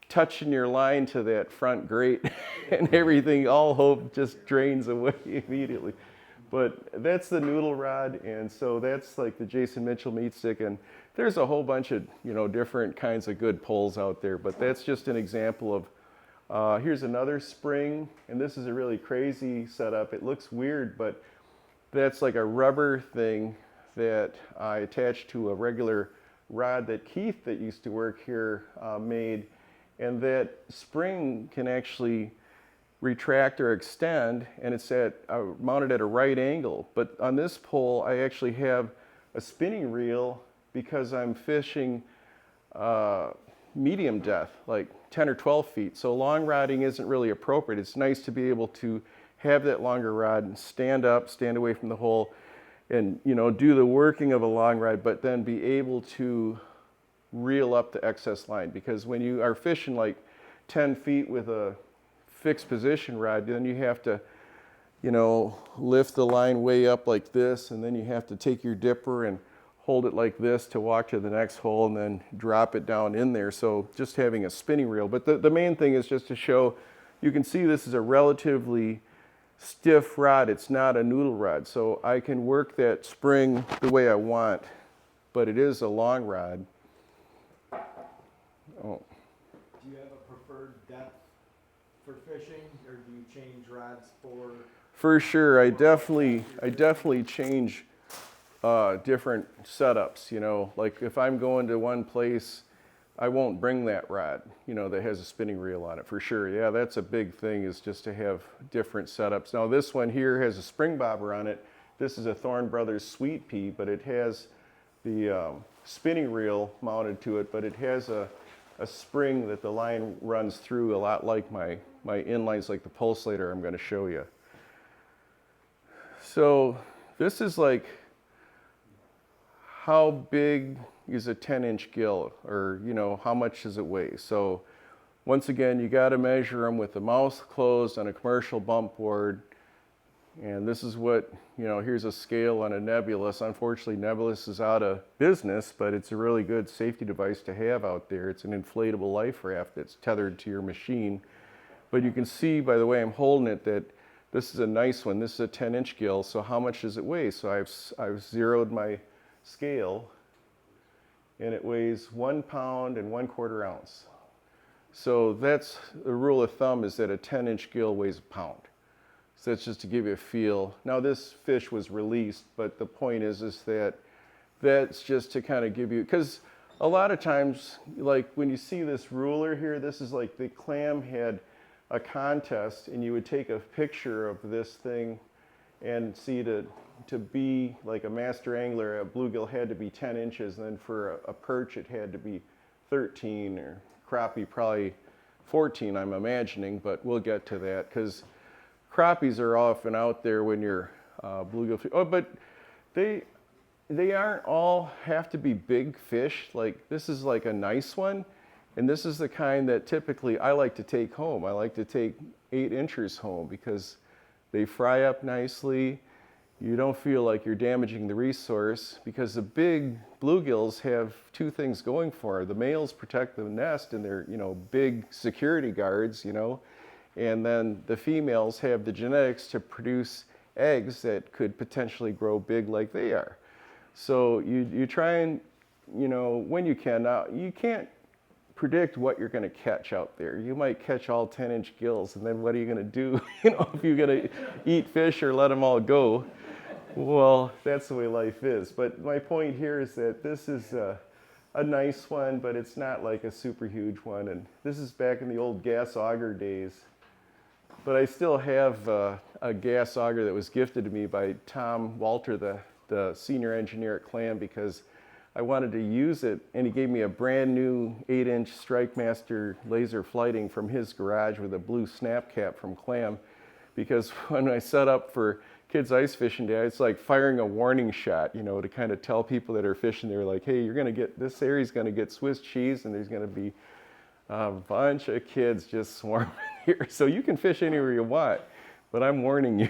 touching your line to that front grate and everything, all hope just drains away immediately. But that's the noodle rod, and so that's like the Jason Mitchell meat stick, and there's a whole bunch of, you know, different kinds of good poles out there, but that's just an example of, here's another spring, and this is a really crazy setup. It looks weird, but that's like a rubber thing that I attached to a regular rod that Keith, that used to work here, made, and that spring can actually retract or extend, and it's mounted at a right angle. But on this pole, I actually have a spinning reel, because I'm fishing medium depth, like 10 or 12 feet. So long rodding isn't really appropriate. It's nice to be able to have that longer rod and stand up, stand away from the hole, and, you know, do the working of a long rod, but then be able to reel up the excess line. Because when you are fishing like 10 feet with a fixed position rod, then you have to, you know, lift the line way up like this, and then you have to take your dipper and hold it like this to walk to the next hole and then drop it down in there. So just having a spinning reel. But the main thing is just to show, you can see this is a relatively stiff rod. It's not a noodle rod. So I can work that spring the way I want, but it is a long rod. Oh. Do you have a preferred depth for fishing, or do you change rods for? For sure, I definitely change different setups. You know, like if I'm going to one place, I won't bring that rod, you know, that has a spinning reel on it, for sure. Yeah, that's a big thing, is just to have different setups. Now this one here has a spring bobber on it. This is a Thorne Brothers Sweet Pea, but it has the spinning reel mounted to it, but it has a spring that the line runs through, a lot like my inlines, like the pulsator I'm going to show you. So this is like, how big is a 10-inch gill, or you know, how much does it weigh? So once again, you got to measure them with the mouth closed on a commercial bump board. And this is what, you know, here's a scale on a Nebulous. Unfortunately, Nebulous is out of business, but it's a really good safety device to have out there. It's an inflatable life raft that's tethered to your machine. But you can see by the way I'm holding it that this is a nice one. This is a 10-inch gill. So how much does it weigh? So I've zeroed my scale, and it weighs 1 pound and 1/4 ounce. So that's the rule of thumb, is that a 10-inch gill weighs a pound. So that's just to give you a feel. Now this fish was released, but the point is that that's just to kind of give you, because a lot of times, like when you see this ruler here, this is like the clam had a contest, and you would take a picture of this thing and see to be like a master angler, a bluegill had to be 10 inches, and then for a perch it had to be 13, or crappie probably 14, I'm imagining, but we'll get to that, because crappies are often out there when you're bluegill. Oh, but they aren't all have to be big fish. Like this is like a nice one, and this is the kind that typically I like to take home. I like to take 8 inchers home because they fry up nicely. You don't feel like you're damaging the resource, because the big bluegills have two things going for them. The males protect the nest, and they're, you know, big security guards, you know, and then the females have the genetics to produce eggs that could potentially grow big like they are. So you try and, you know, when you can. Now, you can't predict what you're going to catch out there. You might catch all 10-inch gills, and then what are you going to do? You know, if you're going to eat fish or let them all go. Well, that's the way life is. But my point here is that this is a nice one, but it's not like a super huge one. And this is back in the old gas auger days. But I still have a gas auger that was gifted to me by Tom Walter, the senior engineer at Clam, because I wanted to use it, and he gave me a brand new 8-inch StrikeMaster laser flighting from his garage with a blue snap cap from Clam, because when I set up for kids ice fishing day, it's like firing a warning shot, you know, to kind of tell people that are fishing there, like, hey, you're going to get, this area's going to get Swiss cheese, and there's going to be a bunch of kids just swarming here. So you can fish anywhere you want, but I'm warning you.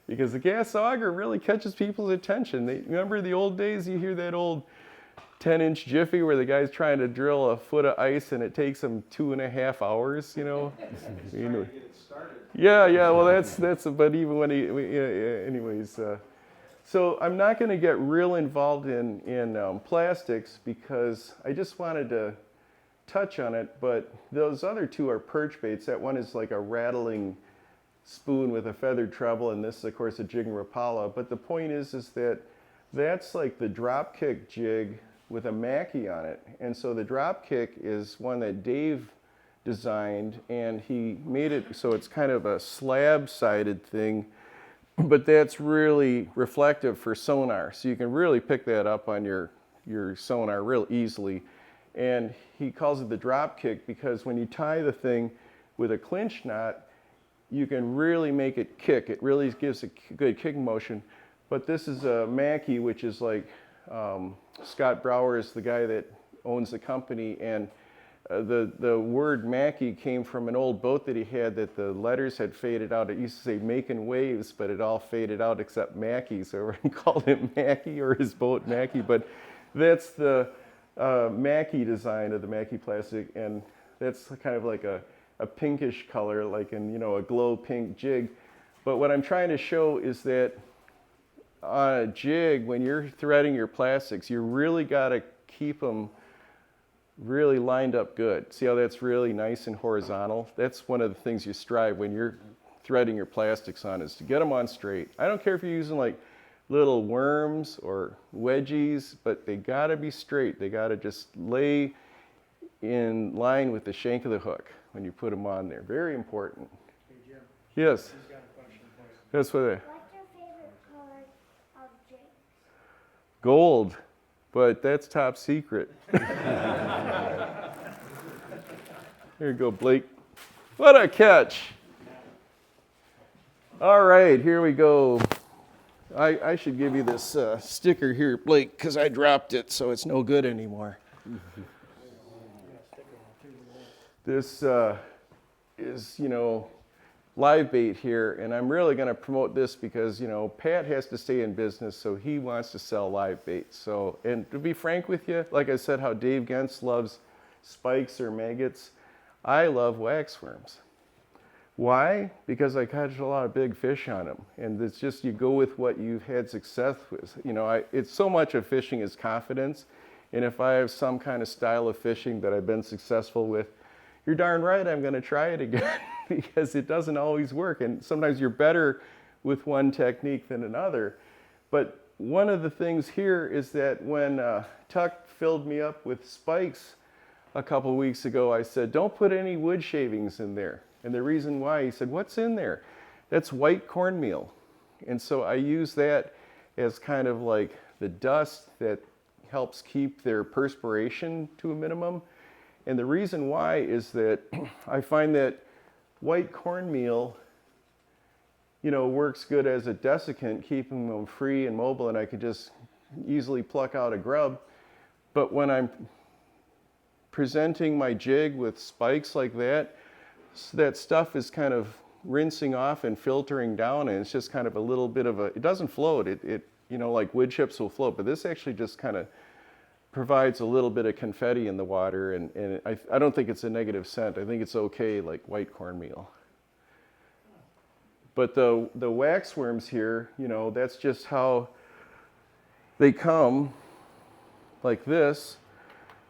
Because the gas auger really catches people's attention. Remember the old days, you hear that old 10-inch jiffy where the guy's trying to drill a foot of ice and it takes him 2.5 hours, you know? You know. Yeah, well that's, but even when anyways. So I'm not gonna get real involved in plastics, because I just wanted to touch on it, but those other two are perch baits. That one is like a rattling spoon with a feathered treble, and this is of course a jig and rapala. But the point is that that's like the drop kick jig with a Mackie on it. And so the drop kick is one that Dave designed, and he made it so it's kind of a slab-sided thing, but that's really reflective for sonar. So you can really pick that up on your sonar real easily. And he calls it the drop kick because when you tie the thing with a clinch knot, you can really make it kick. It really gives a good kicking motion. But this is a Mackie, which is like Scott Brower is the guy that owns the company, and the word Mackie came from an old boat that he had that the letters had faded out. It used to say making waves, but it all faded out except Mackie. So everyone called him Mackie, or his boat Mackie. But that's the Mackie design of the Mackie plastic, and that's kind of like a pinkish color, like in, you know, a glow pink jig. But what I'm trying to show is that on a jig, when you're threading your plastics, you really got to keep them really lined up good. See how that's really nice and horizontal? That's one of the things you strive when you're threading your plastics on, is to get them on straight. I don't care if you're using like little worms or wedgies, but they got to be straight. They got to just lay in line with the shank of the hook when you put them on there. Very important. Hey, Jim, Yes, he's got a question for you. that's what I... What's your favorite color of Jigs? Gold, but that's top secret. Here you go, Blake. What a catch. All right, here we go. I should give you this sticker here, Blake, because I dropped it, so it's no good anymore. This is, you know, live bait here, and I'm really going to promote this because, you know, Pat has to stay in business, so he wants to sell live bait. So, and to be frank with you, like I said, how Dave Gentz loves spikes or maggots, I love waxworms. Why? Because I catch a lot of big fish on them, and it's just, you go with what you've had success with. You know, it's so much of fishing is confidence, and if I have some kind of style of fishing that I've been successful with, you're darn right I'm going to try it again because it doesn't always work, and sometimes you're better with one technique than another. But one of the things here is that when Tuck filled me up with spikes a couple weeks ago, I said, don't put any wood shavings in there. And the reason why, he said, what's in there? That's white cornmeal. And so I use that as kind of like the dust that helps keep their perspiration to a minimum. And the reason why is that I find that white cornmeal, you know, works good as a desiccant, keeping them free and mobile, and I could just easily pluck out a grub. But when I'm presenting my jig with spikes like that, so that stuff is kind of rinsing off and filtering down, and it's just kind of a little bit of a, it doesn't float, it you know, like wood chips will float, but this actually just kind of provides a little bit of confetti in the water, and I don't think it's a negative scent. I think it's okay, like white cornmeal. But the waxworms here, you know, that's just how they come, like this.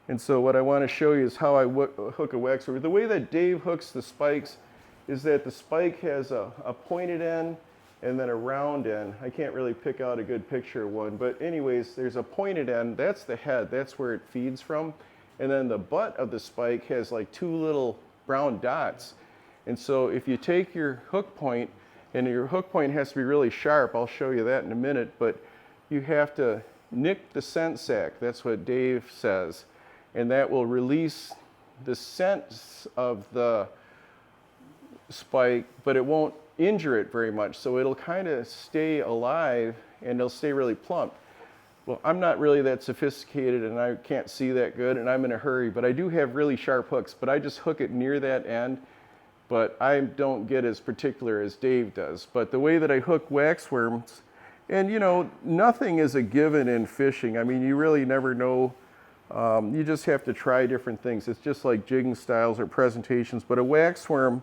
And so what I want to show you is how I hook a waxworm. The way that Dave hooks the spikes is that the spike has a pointed end and then a round end. I can't really pick out a good picture of one, but anyways, there's a pointed end, that's the head, that's where it feeds from. And then the butt of the spike has like two little brown dots. And so if you take your hook point, and your hook point has to be really sharp, I'll show you that in a minute, but you have to nick the scent sac, that's what Dave says. And that will release the scent of the spike, but it won't injure it very much, so it'll kind of stay alive and it'll stay really plump. Well, I'm not really that sophisticated and I can't see that good and I'm in a hurry, but I do have really sharp hooks, but I just hook it near that end, but I don't get as particular as Dave does. But the way that I hook waxworms, and you know, nothing is a given in fishing. I mean, you really never know. You just have to try different things. It's just like jigging styles or presentations, but a waxworm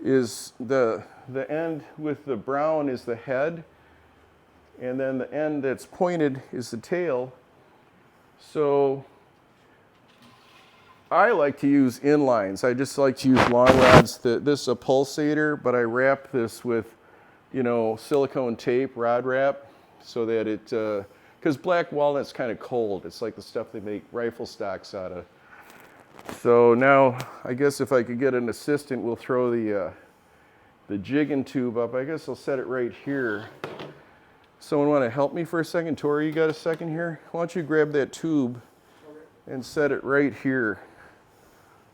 is the end with the brown is the head, and then the end that's pointed is the tail. So I like to use inlines. I just like to use long rods. This is a pulsator, but I wrap this with, you know, silicone tape, rod wrap, so that it, because black walnut's kind of cold. It's like the stuff they make rifle stocks out of. So now, I guess if I could get an assistant, we'll throw the jigging tube up. I guess I'll set it right here. Someone want to help me for a second? Tori, you got a second here? Why don't you grab that tube and set it right here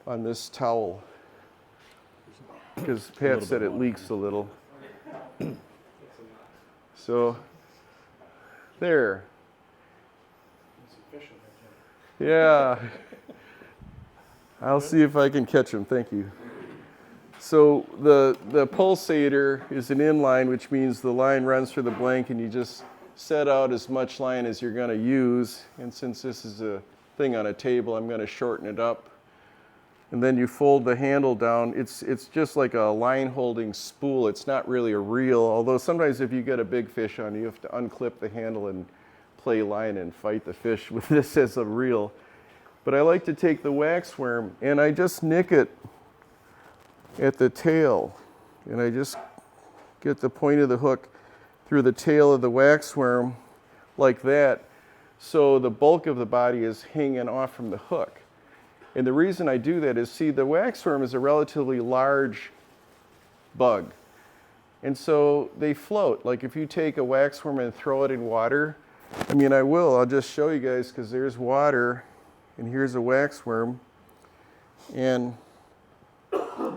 on this towel? Because Pat said it leaks a little. So, there. Yeah. I'll see if I can catch them. Thank you. So the pulsator is an inline, which means the line runs through the blank, and you just set out as much line as you're going to use. And since this is a thing on a table, I'm going to shorten it up. And then you fold the handle down. It's just like a line holding spool. It's not really a reel, although sometimes if you get a big fish on, you have to unclip the handle and play line and fight the fish with this as a reel. But I like to take the wax worm and I just nick it at the tail. And I just get the point of the hook through the tail of the wax worm like that. So the bulk of the body is hanging off from the hook. And the reason I do that is, see, the waxworm is a relatively large bug. And so they float. Like if you take a waxworm and throw it in water, I mean, I'll just show you guys because there's water and here's a waxworm. And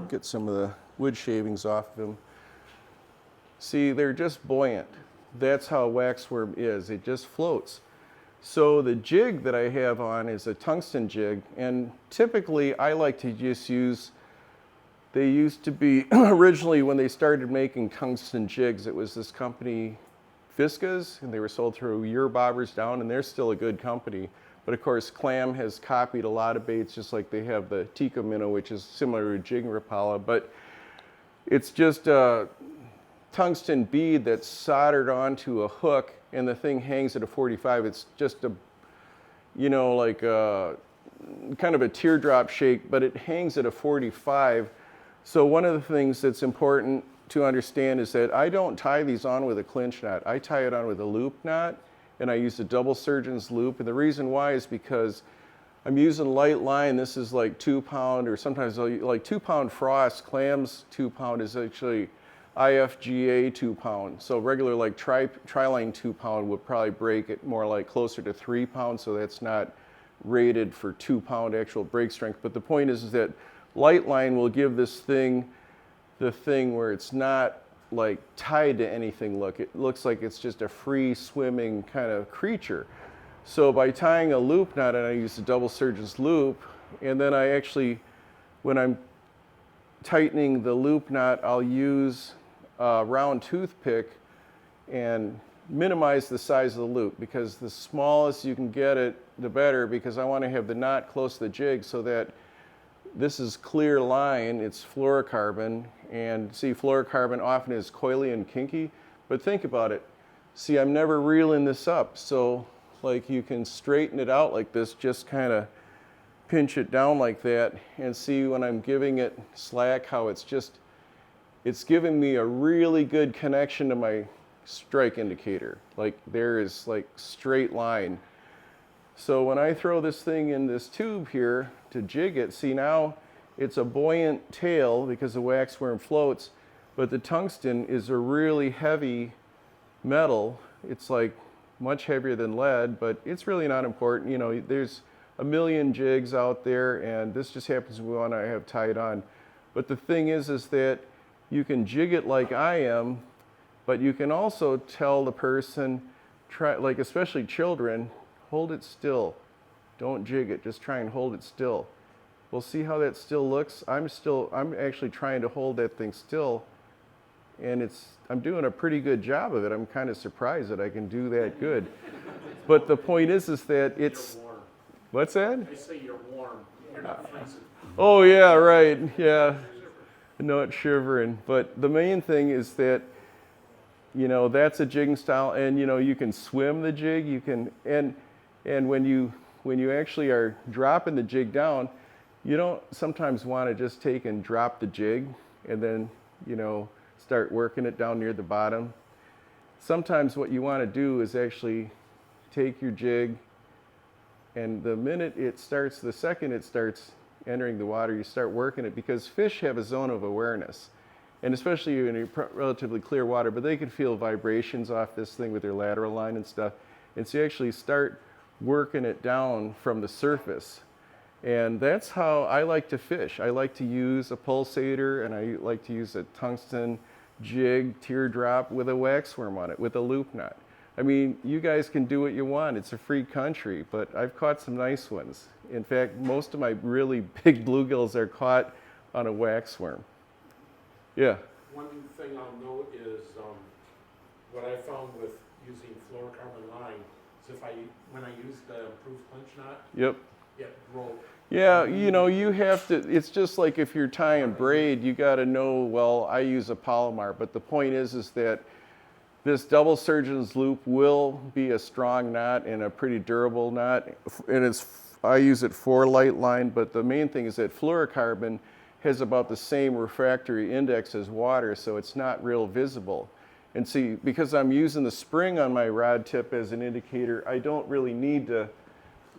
get some of the wood shavings off of them. See, they're just buoyant. That's how a waxworm is. It just floats. So the jig that I have on is a tungsten jig, and typically I like to just use, they used to be, originally when they started making tungsten jigs, it was this company, Viscas, and they were sold through Year Bobbers Down, and they're still a good company. But of course, Clam has copied a lot of baits, just like they have the Tikka minnow, which is similar to jig Rapala, but it's just a tungsten bead that's soldered onto a hook, and the thing hangs at a 45. It's just a, like a, kind of a teardrop shape, but it hangs at a 45. So one of the things that's important to understand is that I don't tie these on with a clinch knot. I tie it on with a loop knot, and I use a double surgeon's loop. And the reason why is because I'm using light line. This is like 2 pound, or sometimes like 2 pound frost. Clams 2 pound is actually IFGA 2 pound. So regular like tri-line 2 pound would probably break it more like closer to 3 pounds. So that's not rated for 2 pound actual break strength. But the point is that light line will give this thing the thing where it's not like tied to anything. Look, it looks like it's just a free swimming kind of creature. So by tying a loop knot, and I use a double surgeon's loop, and then I actually, when I'm tightening the loop knot, I'll use a round toothpick and minimize the size of the loop, because the smallest you can get it, the better, because I want to have the knot close to the jig so that this is clear line, it's fluorocarbon, and see, fluorocarbon often is coily and kinky, but think about it. See, I'm never reeling this up, so like you can straighten it out like this, just kind of pinch it down like that, and see when I'm giving it slack how it's giving me a really good connection to my strike indicator. Like there is like straight line. So when I throw this thing in this tube here to jig it, see now it's a buoyant tail because the waxworm floats, but the tungsten is a really heavy metal. It's like much heavier than lead, but it's really not important. There's a million jigs out there, and this just happens to be one I have tied on. But the thing is that you can jig it like I am, but you can also tell the person, like especially children, hold it still. Don't jig it, just try and hold it still. We'll see how that still looks. I'm actually trying to hold that thing still, and I'm doing a pretty good job of it. I'm kind of surprised that I can do that good. But the point is that it's, You're warm. What's that? I say you're warm. You're not freezing. Oh yeah, right, yeah. Not shivering. But the main thing is that, that's a jigging style, and you can swim the jig, and when you actually are dropping the jig down, you don't sometimes want to just take and drop the jig and then, start working it down near the bottom. Sometimes what you want to do is actually take your jig, and the second it starts entering the water, you start working it, because fish have a zone of awareness, and especially in relatively clear water, but they can feel vibrations off this thing with their lateral line and stuff. And so you actually start working it down from the surface. And that's how I like to fish. I like to use a pulsator, and I like to use a tungsten jig teardrop with a waxworm on it, with a loop knot. I mean, you guys can do what you want. It's a free country, but I've caught some nice ones. In fact, most of my really big bluegills are caught on a waxworm. Yeah. One thing I'll note is what I found with using fluorocarbon line is when I use the improved clinch knot, Yep. it broke. Yeah, you know, you have to, it's just like if you're tying braid, you got to know, well, I use a Palomar, but the point is that this double surgeon's loop will be a strong knot and a pretty durable knot, and I use it for light line, but the main thing is that fluorocarbon has about the same refractory index as water, so it's not real visible. And see, because I'm using the spring on my rod tip as an indicator, I don't really need to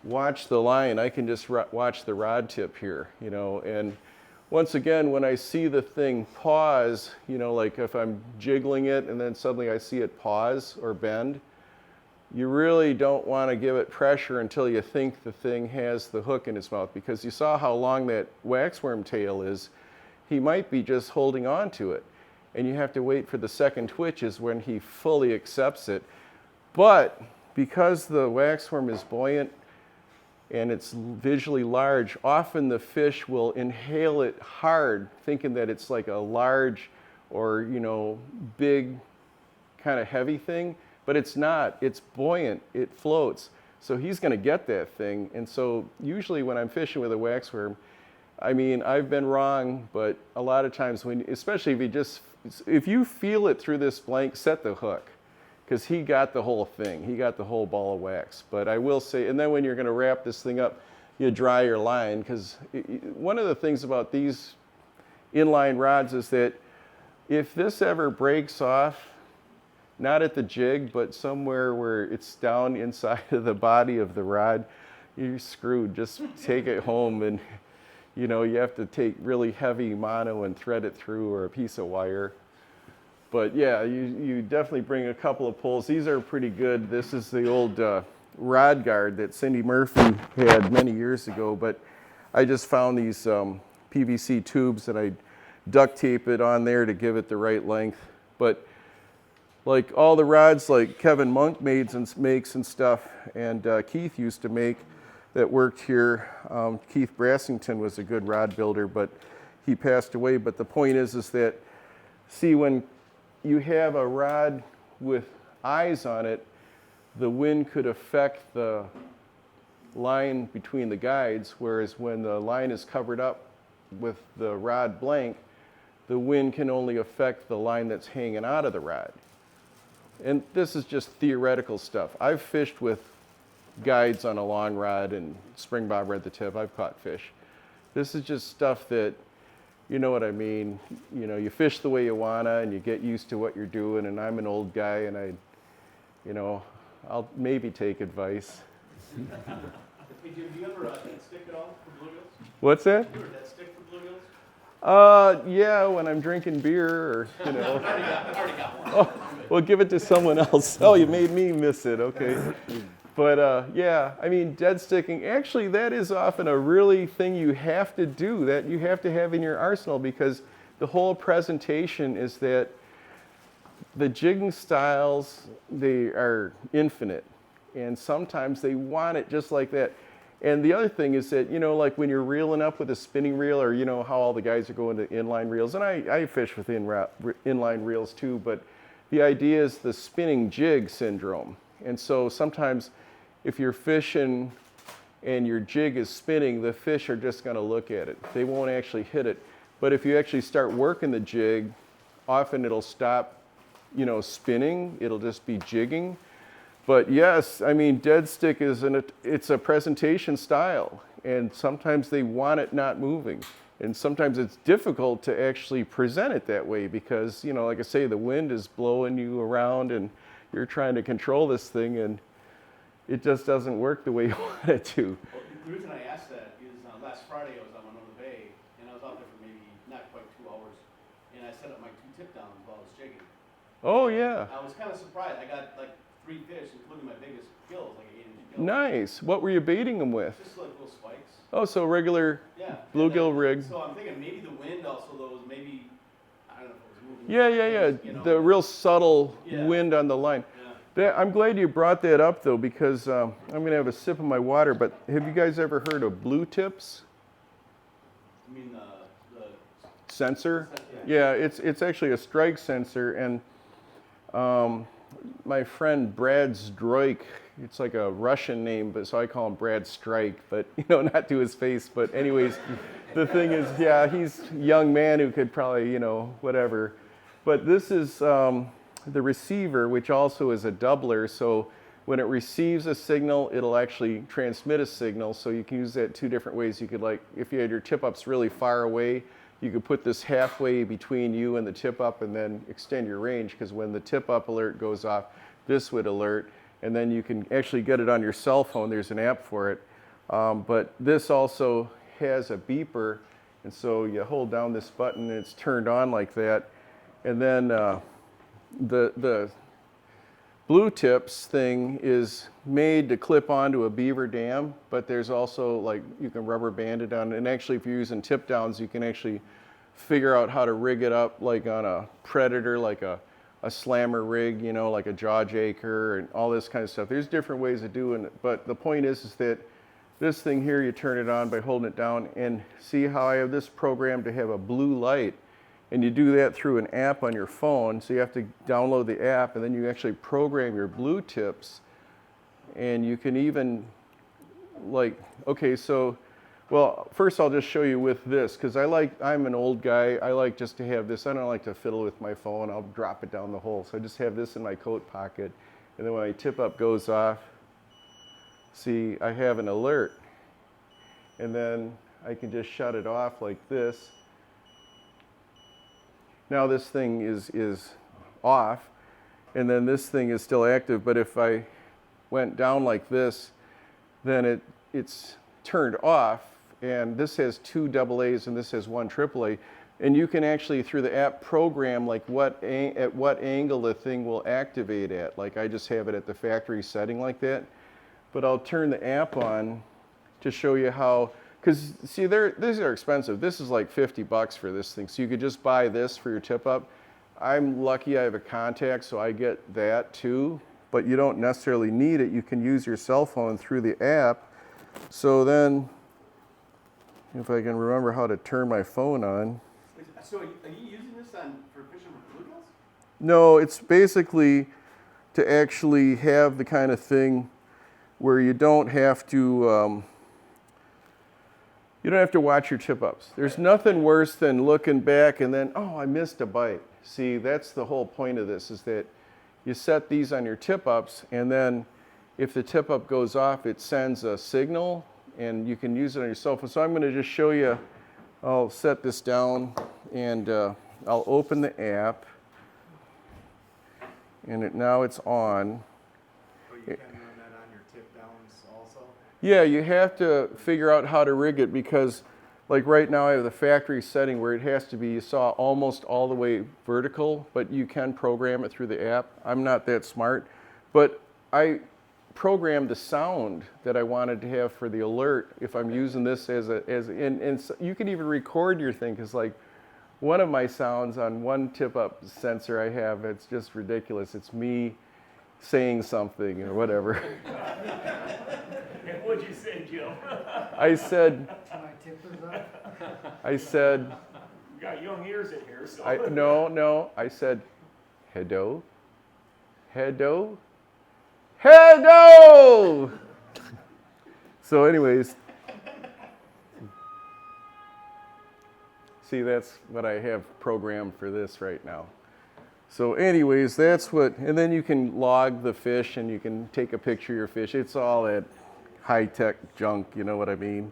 watch the line. I can just watch the rod tip here, you know. And once again, when I see the thing pause, you know, like if I'm jiggling it and then suddenly I see it pause or bend, you really don't want to give it pressure until you think the thing has the hook in its mouth, because you saw how long that waxworm tail is. He might be just holding on to it, and you have to wait for the second twitch is when he fully accepts it. But because the waxworm is buoyant and it's visually large, often the fish will inhale it hard, thinking that it's like a large or, you know, big kind of heavy thing. But it's not. It's buoyant. It floats. So he's going to get that thing. And so usually when I'm fishing with a waxworm, I mean, I've been wrong, but a lot of times when, especially if you feel it through this blank, set the hook, because he got the whole thing. He got the whole ball of wax. But I will say, and then when you're going to wrap this thing up, you dry your line, because one of the things about these inline rods is that if this ever breaks off, not at the jig, but somewhere where it's down inside of the body of the rod, you're screwed. Just take it home, and you know, you have to take really heavy mono and thread it through, or a piece of wire. But yeah, you definitely bring a couple of pulls. These are pretty good. This is the old rod guard that Cindy Murphy had many years ago, but I just found these PVC tubes and I duct tape it on there to give it the right length. But like all the rods like Kevin Monk makes and stuff, and Keith used to make that worked here. Keith Brassington was a good rod builder, but he passed away. But the point is that, see, when you have a rod with eyes on it, the wind could affect the line between the guides, whereas when the line is covered up with the rod blank, the wind can only affect the line that's hanging out of the rod. And this is just theoretical stuff. I've fished with guides on a long rod and spring bobber at the tip. I've caught fish. This is just stuff that, you know what I mean, you know, you fish the way you wanna and you get used to what you're doing, and I'm an old guy and I'll maybe take advice. Hey Jim, do you ever dead stick at all for bluegills? What's that? You ever dead stick for bluegills? Yeah, when I'm drinking beer, or, you know. I've already got one. Oh, well, give it to someone else. Oh, you made me miss it, okay. But yeah, I mean, dead sticking, actually that is often a really thing you have to do, that you have to have in your arsenal, because the whole presentation is that the jigging styles, they are infinite. And sometimes they want it just like that. And the other thing is that, you know, like when you're reeling up with a spinning reel, or you know how all the guys are going to inline reels, and I fish with inline reels too, but the idea is the spinning jig syndrome. And so sometimes if you're fishing and your jig is spinning, the fish are just going to look at it. They won't actually hit it. But if you actually start working the jig, often it'll stop, you know, spinning. It'll just be jigging. But yes, I mean, dead stick it's a presentation style, and sometimes they want it not moving. And sometimes it's difficult to actually present it that way because, you know, like I say, the wind is blowing you around and you're trying to control this thing, and it just doesn't work the way you want it to. Well, the reason I asked that is last Friday I was on Winona Bay, and I was out there for maybe not quite 2 hours, and I set up my 2 tip downs while I was jigging. Oh, yeah. I was kind of surprised. I got like 3 fish, including my biggest gills, like an 8-inch gill. Nice. What were you baiting them with? Just like little spikes. Oh, so regular Yeah. bluegill rig. So I'm thinking maybe the wind also, though, was maybe, I don't know if it was moving. Yeah. You know. The real subtle Yeah. wind on the line. Yeah. I'm glad you brought that up though, because I'm going to have a sip of my water. But have you guys ever heard of blue tips? I mean, the Sensor? Yeah, it's actually a strike sensor, and my friend Brad Zdroik, it's like a Russian name, but so I call him Brad Strike, but not to his face. But anyways, the thing is, yeah, he's a young man who could probably, whatever. But this is the receiver, which also is a doubler. So when it receives a signal, it'll actually transmit a signal. So you can use that two different ways. You could, like, if you had your tip-ups really far away, you could put this halfway between you and the tip-up and then extend your range, because when the tip-up alert goes off, this would alert. And then you can actually get it on your cell phone. There's an app for it. But this also has a beeper. And so you hold down this button and it's turned on like that. And then the Blue Tips thing is made to clip onto a beaver dam, but there's also, like, you can rubber band it on. And actually, if you're using tip downs, you can actually figure out how to rig it up like on a predator, like a slammer rig, like a jaw jaker and all this kind of stuff. There's different ways of doing it, but the point is that this thing here, you turn it on by holding it down, and see how I have this programmed to have a blue light. And you do that through an app on your phone, so you have to download the app, and then you actually program your blue tips. And you can even, like, okay, so, well, first I'll just show you with this, because I'm an old guy, I like just to have this. I don't like to fiddle with my phone, I'll drop it down the hole. So I just have this in my coat pocket, and then when my tip-up goes off, see, I have an alert. And then I can just shut it off like this. Now this thing is off, and then this thing is still active, but if I went down like this, then it's turned off, and this has 2 AA's and this has 1 AAA, and you can actually, through the app, program like at what angle the thing will activate at. Like, I just have it at the factory setting like that, but I'll turn the app on to show you how. Because, see, these are expensive. This is like $50 for this thing. So you could just buy this for your tip-up. I'm lucky I have a contact, so I get that too. But you don't necessarily need it. You can use your cell phone through the app. So then, if I can remember how to turn my phone on. So are you using this for fishing with bluegills? No, it's basically to actually have the kind of thing where you don't have to watch your tip-ups. There's nothing worse than looking back and then, oh, I missed a bite. See, that's the whole point of this, is that you set these on your tip-ups, and then if the tip-up goes off, it sends a signal, and you can use it on your cell phone. So I'm going to just show you. I'll set this down, and I'll open the app, and now it's on. Or you can run that on your tip downs also? Yeah, you have to figure out how to rig it, because, like, right now I have the factory setting where it has to be, you saw, almost all the way vertical, but you can program it through the app. I'm not that smart, but I programmed the sound that I wanted to have for the alert if I'm using this and you can even record your thing, because, like, one of my sounds on one tip-up sensor I have, it's just ridiculous. It's me saying something or whatever. And what'd you say, Jill? I said, My tipper's up? I said, You got young ears in here, so. no, I said, hello, hello, hello. So anyways, see, that's what I have programmed for this right now. So anyways, that's what, and then you can log the fish and you can take a picture of your fish. It's all that high-tech junk, you know what I mean?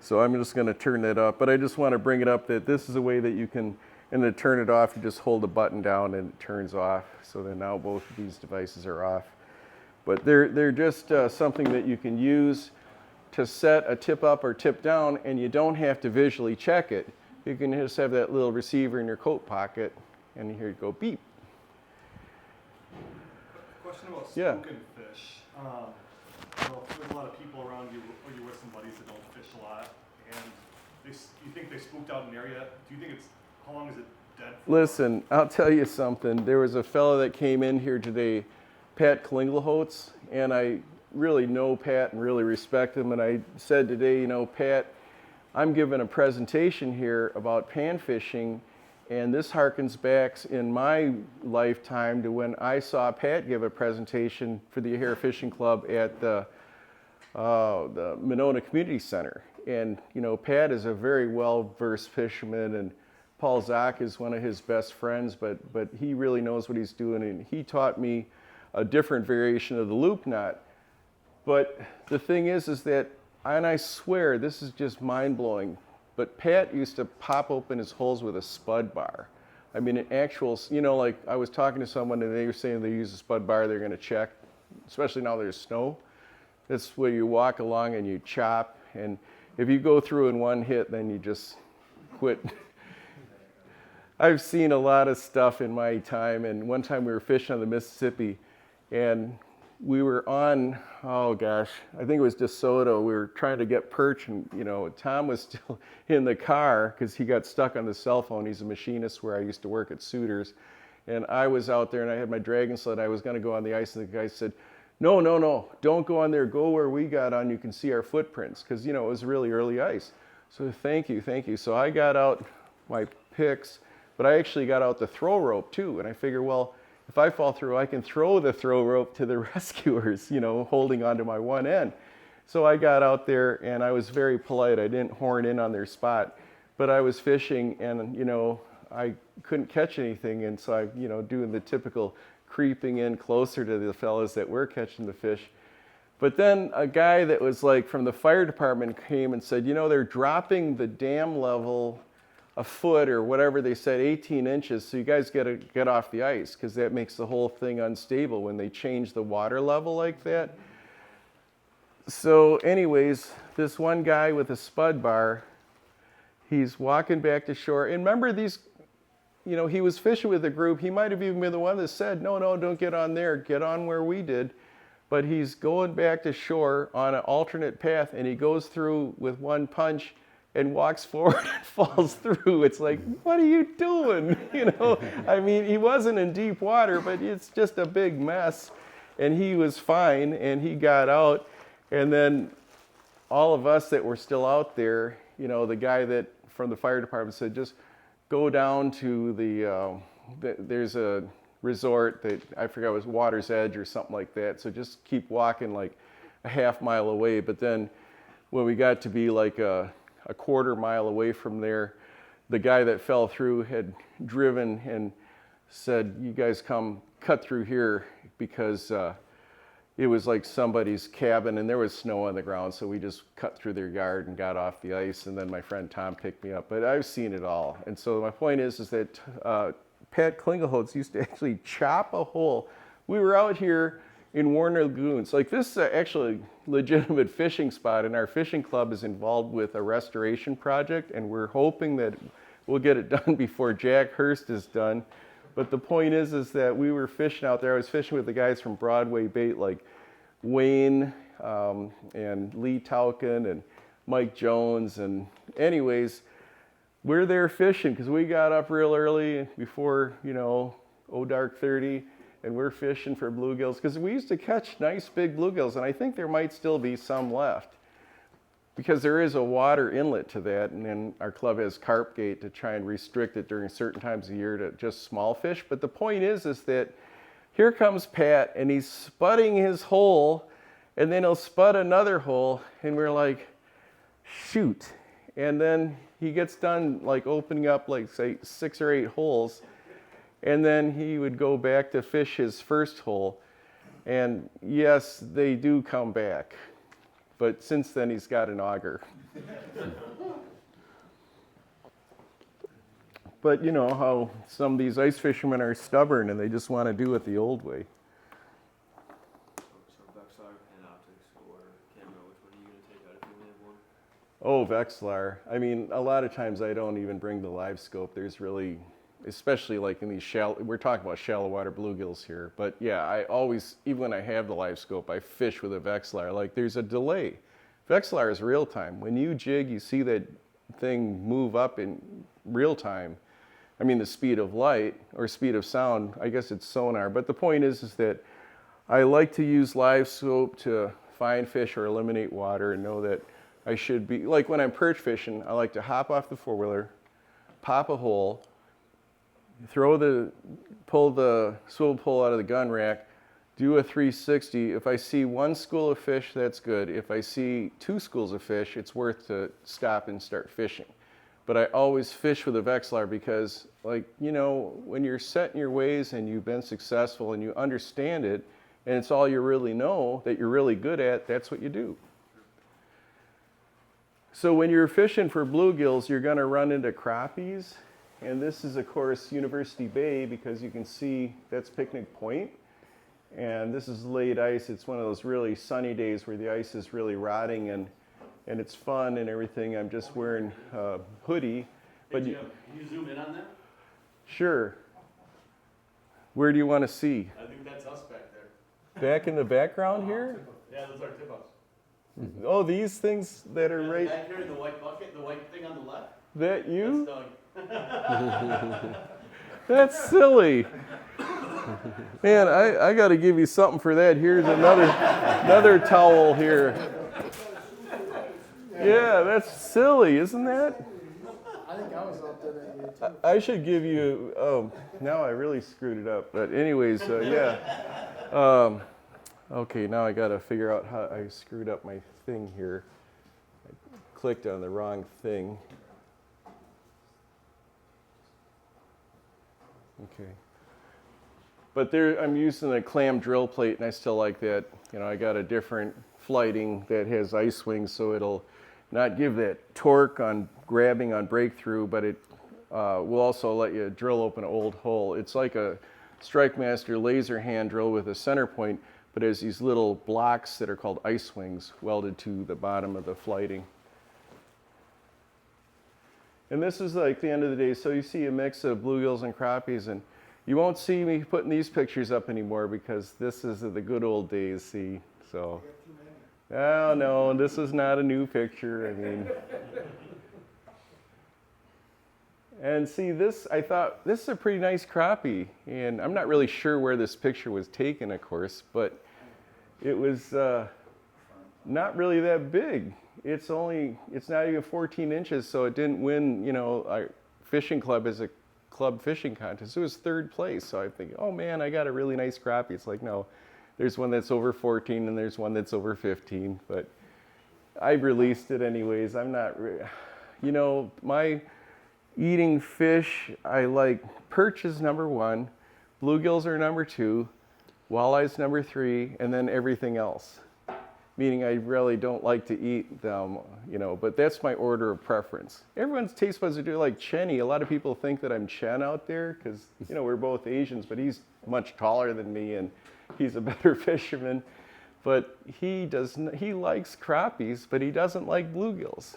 So I'm just going to turn that up, but I just want to bring it up that this is a way that you can, and to turn it off, you just hold the button down and it turns off. So then now both of these devices are off. But they're just something that you can use to set a tip up or tip down, and you don't have to visually check it. You can just have that little receiver in your coat pocket, and here you go, beep. Question about Yeah. spoken fish. Well, there's a lot of people around you, or you're with some buddies that don't fish a lot, and you think they spooked out an area. Do you think how long is it dead for? Listen, I'll tell you something. There was a fellow that came in here today Pat Klingelholtz, and I really know Pat and really respect him. And I said today, you know, Pat, I'm giving a presentation here about pan fishing, and this harkens back in my lifetime to when I saw Pat give a presentation for the O'Hare Fishing Club at the Monona Community Center. And you know, Pat is a very well-versed fisherman, and Paul Zock is one of his best friends, but he really knows what he's doing, and he taught me a different variation of the loop knot. But the thing is that, and I swear this is just mind-blowing, but Pat used to pop open his holes with a spud bar. I mean, an actual, you know, like I was talking to someone and they were saying they use a spud bar, they're gonna check, especially now there's snow. That's where you walk along and you chop, and if you go through in one hit, then you just quit. I've seen a lot of stuff in my time, and one time we were fishing on the Mississippi, and we were on, oh gosh, I think it was DeSoto. We were trying to get perch, and you know, Tom was still in the car because he got stuck on the cell phone. He's a machinist where I used to work at Suitors, and I was out there and I had my dragon sled. I was going to go on the ice, and the guy said, no, don't go on there. Go where we got on. You can see our footprints, because you know it was really early ice. So thank you. So I got out my picks, but I actually got out the throw rope too, and I figured, well, if I fall through, I can throw the throw rope to the rescuers, you know, holding onto my one end. So I got out there and I was very polite. I didn't horn in on their spot, but I was fishing and, you know, I couldn't catch anything. And so I, you know, doing the typical creeping in closer to the fellas that were catching the fish. But then a guy that was like from the fire department came and said, you know, they're dropping the dam level a foot or whatever they said, 18 inches, so you guys got to get off the ice because that makes the whole thing unstable when they change the water level like that. So anyways, this one guy with a spud bar, he's walking back to shore, and remember these, you know, he was fishing with a group. He might have even been the one that said, no, don't get on there, get on where we did. But he's going back to shore on an alternate path, and he goes through with one punch and walks forward and falls through. It's like, what are you doing? You know, I mean, he wasn't in deep water, but it's just a big mess. And he was fine, and he got out. And then all of us that were still out there, you know, the guy that from the fire department said, just go down to there's a resort that I forgot it was Water's Edge or something like that. So just keep walking like a half mile away. But then when we got to be like a quarter mile away from there, the guy that fell through had driven and said, you guys come cut through here, because it was like somebody's cabin and there was snow on the ground, so we just cut through their yard and got off the ice, and then my friend Tom picked me up. But I've seen it all. And so my point is that Pat Klingelholtz used to actually chop a hole. We were out here in Warner Lagoons. Like, this is actually a legitimate fishing spot, and our fishing club is involved with a restoration project, and we're hoping that we'll get it done before Jack Hurst is done. But the point is that we were fishing out there. I was fishing with the guys from Broadway Bait, like Wayne and Lee Tauken and Mike Jones. And anyways, we're there fishing because we got up real early before, you know, dark 30. And we're fishing for bluegills, because we used to catch nice big bluegills, and I think there might still be some left, because there is a water inlet to that, and then our club has carp gate to try and restrict it during certain times of year to just small fish. But the point is that here comes Pat, and he's spudding his hole, and then he'll spud another hole, and we're like, shoot. And then he gets done like opening up like say 6 or 8 holes, and then he would go back to fish his first hole. And yes, they do come back. But since then, he's got an auger. But you know how some of these ice fishermen are stubborn and they just want to do it the old way. So Vexlar and optics or camera, which one are you going to take out if you only have one? Oh, Vexlar. I mean, a lot of times I don't even bring the live scope. There's really, especially like in these shallow, we're talking about shallow water bluegills here. But yeah, I always, even when I have the live scope, I fish with a Vexlar. Like, there's a delay. Vexlar is real time. When you jig, you see that thing move up in real time. I mean, the speed of light or speed of sound, I guess it's sonar. But the point is that I like to use live scope to find fish or eliminate water and know that I should be, like when I'm perch fishing, I like to hop off the four-wheeler, pop a hole, pull the swivel pull out of the gun rack, do a 360. If I see one school of fish, that's good. If I see two schools of fish, it's worth to stop and start fishing. But I always fish with a Vexilar because, like, you know, when you're set in your ways and you've been successful and you understand it, and it's all you really know that you're really good at, that's what you do. So when you're fishing for bluegills, you're going to run into crappies. And this is, of course, University Bay, because you can see that's Picnic Point. And this is laid ice. It's one of those really sunny days where the ice is really rotting and it's fun and everything. I'm just wearing a hoodie. But Jim, can you zoom in on that? Sure. Where do you want to see? I think that's us back there. Back in the background here? Yeah, those are tip-ups. Oh, these things that are Yeah, right. back here in the white bucket, the white thing on the left. That you? That's Doug. That's silly. Man, I got to give you something for that. Here's another towel here. Yeah, that's silly, isn't that? I think I was out there that year too. I should give you, oh, now I really screwed it up. But anyways, yeah. Okay, now I got to figure out how I screwed up my thing here. I clicked on the wrong thing. Okay. But there, I'm using a clam drill plate, and I still like that. You know, I got a different flighting that has ice wings, so it'll not give that torque on grabbing on breakthrough, but it will also let you drill open an old hole. It's like a Strike Master laser hand drill with a center point, but has these little blocks that are called ice wings welded to the bottom of the flighting. And this is like the end of the day. So you see a mix of bluegills and crappies, and you won't see me putting these pictures up anymore because this is the good old days, see, so. Oh no, this is not a new picture, I mean. And see this, I thought, this is a pretty nice crappie, and I'm not really sure where this picture was taken, of course, but it was not really that big. It's not even 14 inches, so it didn't win, you know, our fishing club as a club fishing contest. It was third place, so I think, oh man, I got a really nice crappie. It's like, no, there's one that's over 14 and there's one that's over 15, but I released it anyways. I'm not, you know, my eating fish, I like perch is number 1, bluegills are number 2, walleyes number 3, and then everything else. Meaning I really don't like to eat them, you know, but that's my order of preference. Everyone's taste buds are like Chenny. A lot of people think that I'm Chen out there because, you know, we're both Asians, but he's much taller than me and he's a better fisherman. But he likes crappies, but he doesn't like bluegills.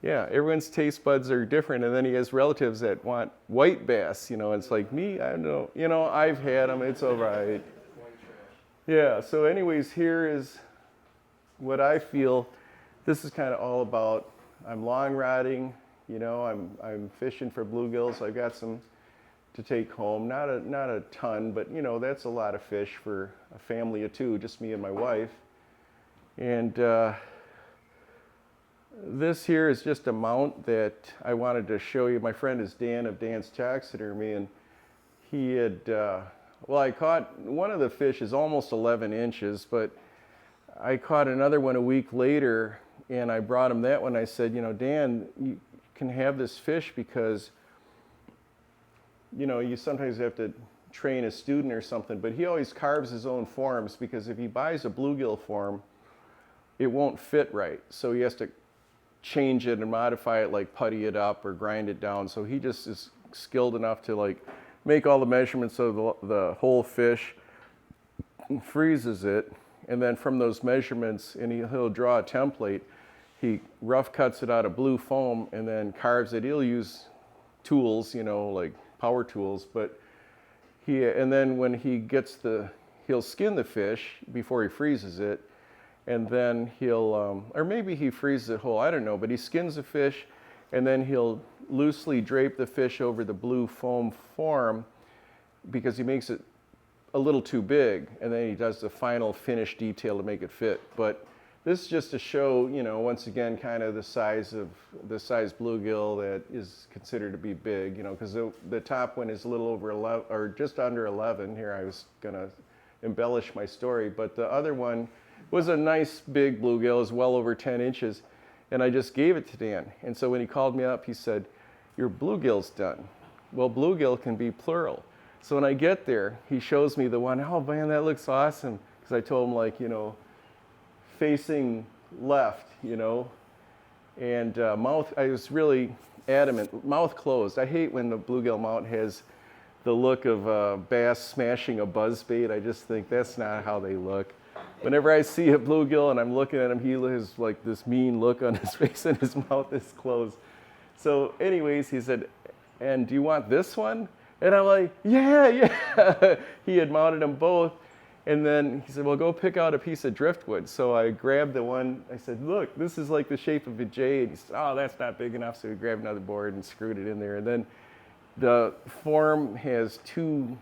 Yeah, everyone's taste buds are different, and then he has relatives that want white bass, you know, it's like me, I don't know, you know, I've had them, it's all right. Yeah, so anyways, here is what I feel this is kind of all about. I'm long rodding, you know, I'm fishing for bluegills. I've got some to take home, not a ton, but you know, that's a lot of fish for a family of 2, just me and my wife. And this here is just a mount that I wanted to show you. My friend is Dan of Dan's Taxidermy, and he had, well, I caught one of the fish is almost 11 inches, but I caught another one a week later, and I brought him that one. I said, you know, Dan, you can have this fish because, you know, you sometimes have to train a student or something, but he always carves his own forms because if he buys a bluegill form, it won't fit right. So he has to change it and modify it, like putty it up or grind it down. So he just is skilled enough to like make all the measurements of the whole fish, freezes it, and then from those measurements, and he'll draw a template. He rough cuts it out of blue foam and then carves it. He'll use tools, you know, like power tools, but and then when he gets he'll skin the fish before he freezes it, and then he'll, or maybe he freezes it whole, I don't know, but he skins the fish, and then he'll loosely drape the fish over the blue foam form because he makes it a little too big, and then he does the final finish detail to make it fit. But this is just to show, you know, once again, kind of the size bluegill that is considered to be big, you know, because the top one is a little over 11, or just under 11. Here, I was gonna embellish my story, but the other one was a nice big bluegill, it was well over 10 inches, and I just gave it to Dan. And so when he called me up, he said, "Your bluegill's done." Well, bluegill can be plural. So when I get there, he shows me the one, oh man, that looks awesome. Because I told him, like, you know, facing left, you know, and mouth, I was really adamant, mouth closed. I hate when the bluegill mouth has the look of a bass smashing a buzzbait. I just think that's not how they look. Whenever I see a bluegill and I'm looking at him, he has like this mean look on his face and his mouth is closed. So anyways, he said, "And do you want this one?" And I'm like, yeah. He had mounted them both. And then he said, "Well, go pick out a piece of driftwood." So I grabbed the one, I said, "Look, this is like the shape of a J." And he said, "Oh, that's not big enough." So we grabbed another board and screwed it in there. And then the form has two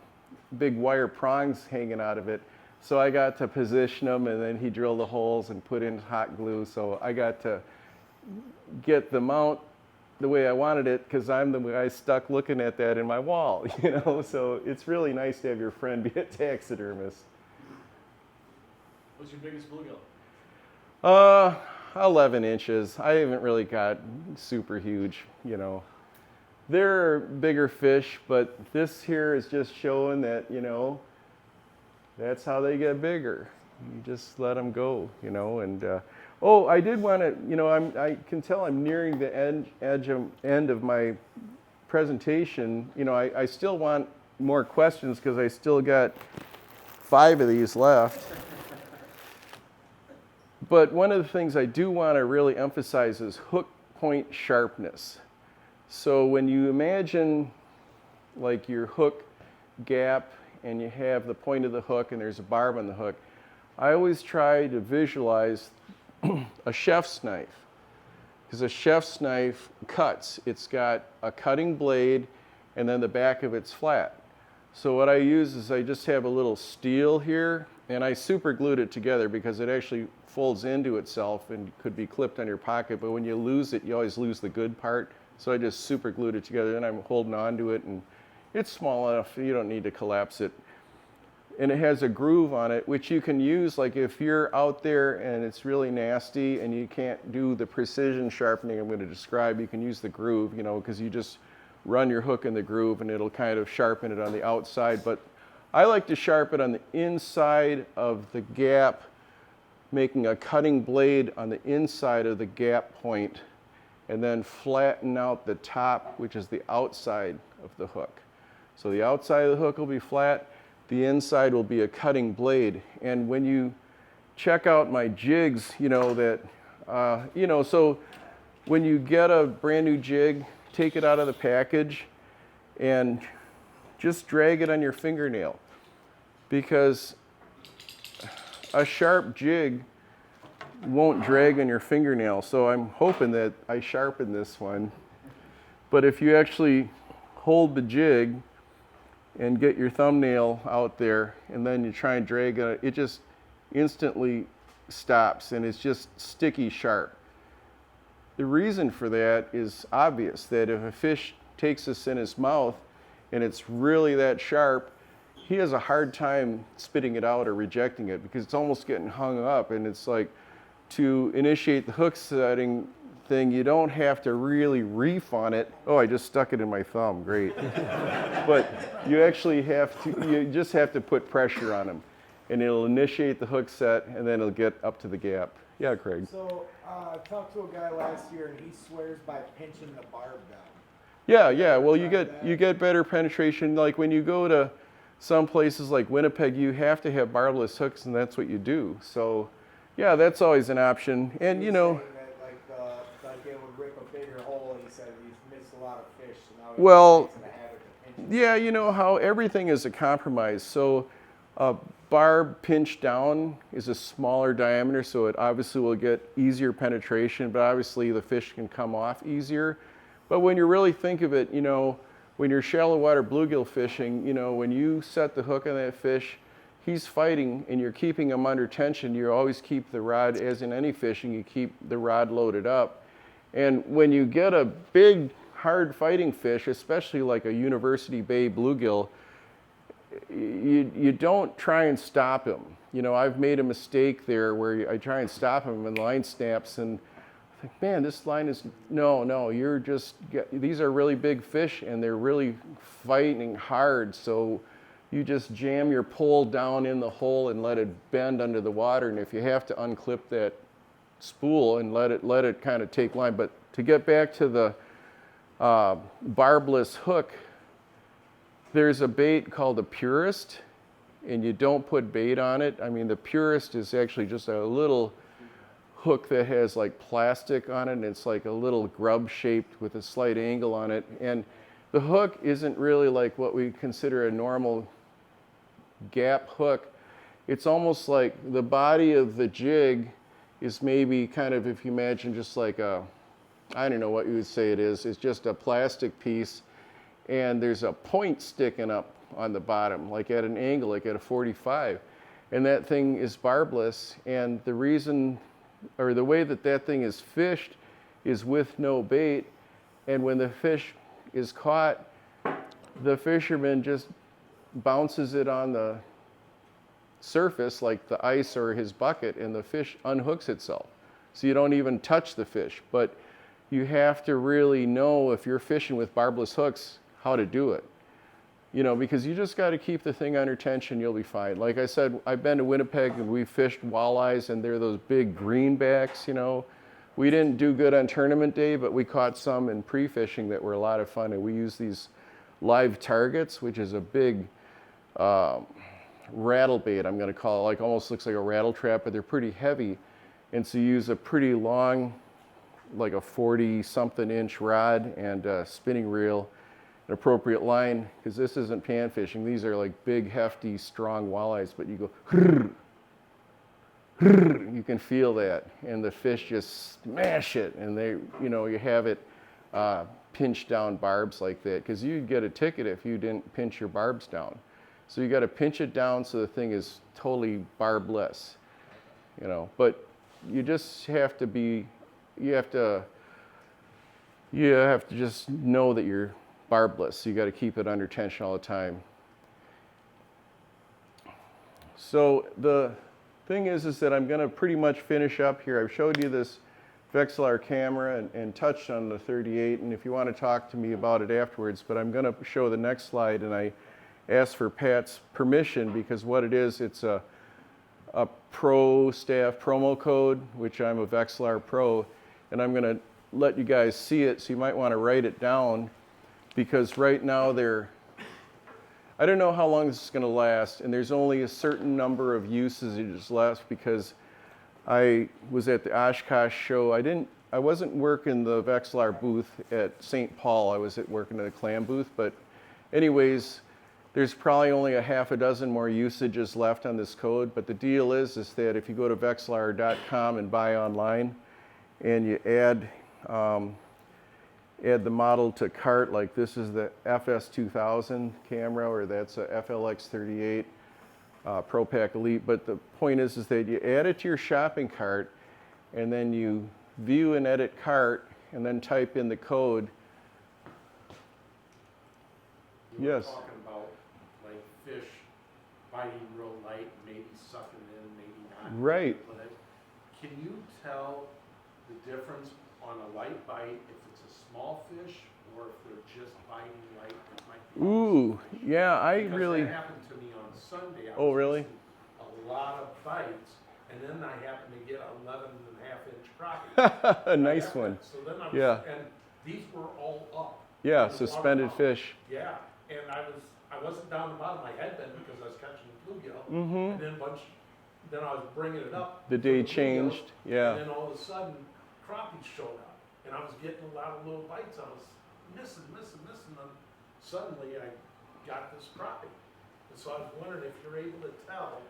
big wire prongs hanging out of it. So I got to position them, and then he drilled the holes and put in hot glue. So I got to get the mount the way I wanted it, because I'm the guy stuck looking at that in my wall, you know. So it's really nice to have your friend be a taxidermist. What's your biggest bluegill? 11 inches. I haven't really got super huge, you know. There are bigger fish, but this here is just showing that, you know, that's how they get bigger. You just let them go, you know. And oh, I did want to, you know, I can tell I'm nearing the end of my presentation. You know, I still want more questions because I still got 5 of these left. But one of the things I do want to really emphasize is hook point sharpness. So when you imagine like your hook gap and you have the point of the hook and there's a barb on the hook, I always try to visualize a chef's knife, because a chef's knife cuts. It's got a cutting blade and then the back of it's flat. So what I use is I just have a little steel here, and I super glued it together because it actually folds into itself and could be clipped on your pocket, but when you lose it, you always lose the good part. So I just super glued it together, and I'm holding on to it, and it's small enough, you don't need to collapse it. And it has a groove on it, which you can use, like if you're out there and it's really nasty and you can't do the precision sharpening I'm going to describe, you can use the groove, you know, because you just run your hook in the groove and it'll kind of sharpen it on the outside. But I like to sharpen on the inside of the gap, making a cutting blade on the inside of the gap point, and then flatten out the top, which is the outside of the hook. So the outside of the hook will be flat, the inside will be a cutting blade. And when you check out my jigs, you know that, you know, so when you get a brand new jig, take it out of the package and just drag it on your fingernail, because a sharp jig won't drag on your fingernail. So I'm hoping that I sharpen this one. But if you actually hold the jig and get your thumbnail out there and then you try and drag it, it just instantly stops and it's just sticky sharp. The reason for that is obvious, that if a fish takes this in his mouth and it's really that sharp, he has a hard time spitting it out or rejecting it because it's almost getting hung up. And it's like, to initiate the hook setting thing, you don't have to really reef on it. Oh, I just stuck it in my thumb, great. But you actually have to, you just have to put pressure on them and it'll initiate the hook set and then it'll get up to the gap. Yeah, Craig. So I talked to a guy last year and he swears by pinching the barb down. Yeah, well you get better penetration. Like when you go to some places like Winnipeg, you have to have barbless hooks and that's what you do. So yeah, that's always an option. And you know, like it would rip a bigger hole, and he said he's missed a lot of fish, so now well, he's in the habit of pinching. yeah, you know how everything is a compromise. So a barb pinch down is a smaller diameter, so it obviously will get easier penetration, but obviously the fish can come off easier. But when you really think of it, you know, when you're shallow water bluegill fishing, you know, when you set the hook on that fish, he's fighting and you're keeping him under tension. You always keep the rod, as in any fishing, you keep the rod loaded up. And when you get a big, hard fighting fish, especially like a University Bay bluegill, you don't try and stop him. You know, I've made a mistake there where I try and stop him and the line snaps and I think, man, this line is, no, you're just, these are really big fish and they're really fighting hard. So you just jam your pole down in the hole and let it bend under the water. And if you have to unclip that spool and let it kind of take line. But to get back to the barbless hook, there's a bait called a purist, and you don't put bait on it. I mean, the purist is actually just a little hook that has like plastic on it, and it's like a little grub shaped with a slight angle on it. And the hook isn't really like what we consider a normal gap hook. It's almost like the body of the jig is maybe kind of, if you imagine just like a, I don't know what you would say it is, it's just a plastic piece and there's a point sticking up on the bottom, like at an angle, like at a 45. And that thing is barbless, and the reason, or the way that that thing is fished is with no bait, and when the fish is caught, the fisherman just bounces it on the surface like the ice or his bucket, and the fish unhooks itself. So you don't even touch the fish, but you have to really know, if you're fishing with barbless hooks, how to do it. You know, because you just got to keep the thing under tension, you'll be fine. Like I said, I've been to Winnipeg and we fished walleyes, and they're those big greenbacks, you know. We didn't do good on tournament day, but we caught some in pre-fishing that were a lot of fun. And we use these live targets, which is a big rattle bait, I'm going to call it. Like almost looks like a rattle trap, but they're pretty heavy. And so you use a pretty long, like a 40-something inch rod and a spinning reel, an appropriate line, because this isn't pan fishing. These are like big, hefty, strong walleyes, but you go, you can feel that, and the fish just smash it, and they, you know, you have it pinch down barbs like that, because you'd get a ticket if you didn't pinch your barbs down. So you got to pinch it down so the thing is totally barbless, you know. But you just have to be, you have to just know that you're barbless. So you got to keep it under tension all the time. So the thing is that I'm going to pretty much finish up here. I've showed you this Vexilar camera and touched on the 38, and if you want to talk to me about it afterwards, but I'm going to show the next slide, and I asked for Pat's permission, because what it is, it's a pro staff promo code, which I'm a Vexilar pro, and I'm going to let you guys see it, so you might want to write it down, because right now I don't know how long this is going to last, and there's only a certain number of usages left, because I was at the Oshkosh show. I wasn't working the Vexilar booth at St. Paul. I was working at a clam booth, but anyways, there's probably only a half a dozen more usages left on this code, but the deal is that if you go to vexilar.com and buy online, and you add the model to cart, like this is the FS2000 camera, or that's a FLX38 Pro Pack Elite. But the point is that you add it to your shopping cart, and then you view and edit cart, and then type in the code. You were Yes. talking about like fish biting real light, maybe sucking in, maybe not. Right. But can you tell the difference on a light bite if it's a small fish or if they're just biting light? It might be Ooh, yeah, because really. that happened to me on Sunday. I Oh, was really? missing a lot of bites, and then I happened to get an 11.5-inch crappie. A nice one. So then I was, Yeah. and these were all up. Yeah, in the suspended waterfowl. fish. Yeah, and I wasn't down the bottom. I had been because I was catching bluegill, Mm-hmm. and then I was bringing it up. The for day bluegill, changed, yeah. And then all of a sudden, crappies showed up, and I was getting a lot of little bites. I was missing, and suddenly I got this crappie. And so I was wondering if you're able to tell.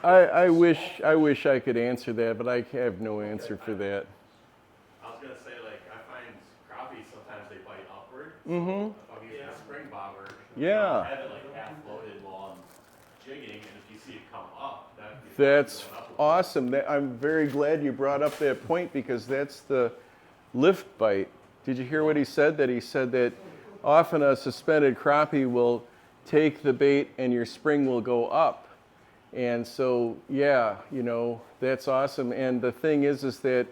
I wish I could answer that, but I have no answer for that. I was gonna say, like, I find crappie, sometimes they bite upward. Mm-hmm. So if I'm using a spring bobber, Yeah. I'll have it like half loaded while I'm jigging, and if you see it come up, that means That's it's going up a bit. awesome. I'm very glad you brought up that point because that's the lift bite. Did you hear what he said? That he said that often a suspended crappie will take the bait and your spring will go up. And so, yeah, you know, that's awesome. And the thing is that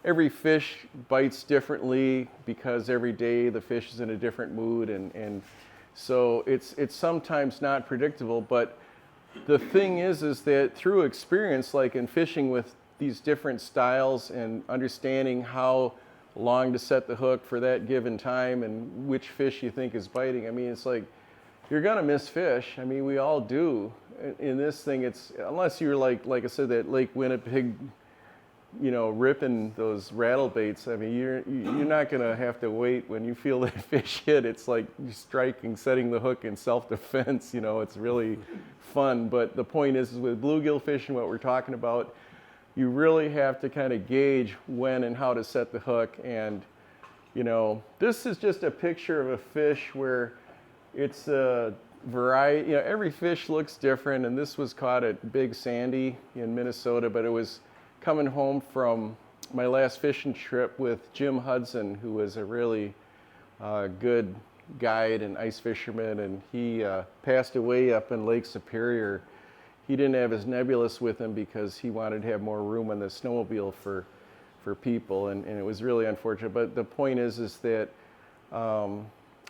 every fish bites differently because every day the fish is in a different mood. And so it's sometimes not predictable. But the thing is that through experience, like in fishing with these different styles and understanding how long to set the hook for that given time and which fish you think is biting, I mean, it's like, you're gonna miss fish. I mean, we all do. In this thing, it's, unless you're like I said, that Lake Winnipeg, you know, ripping those rattle baits. I mean, you're not gonna have to wait when you feel that fish hit. It's like striking, setting the hook in self-defense. You know, it's really fun. But the point is with bluegill fishing, what we're talking about, you really have to kind of gauge when and how to set the hook. And, you know, this is just a picture of a fish where it's a variety, you know, every fish looks different, and this was caught at Big Sandy in Minnesota, but it was coming home from my last fishing trip with Jim Hudson, who was a really good guide and ice fisherman, and he passed away up in Lake Superior. He didn't have his nebulous with him because he wanted to have more room on the snowmobile for people, and it was really unfortunate. But the point is that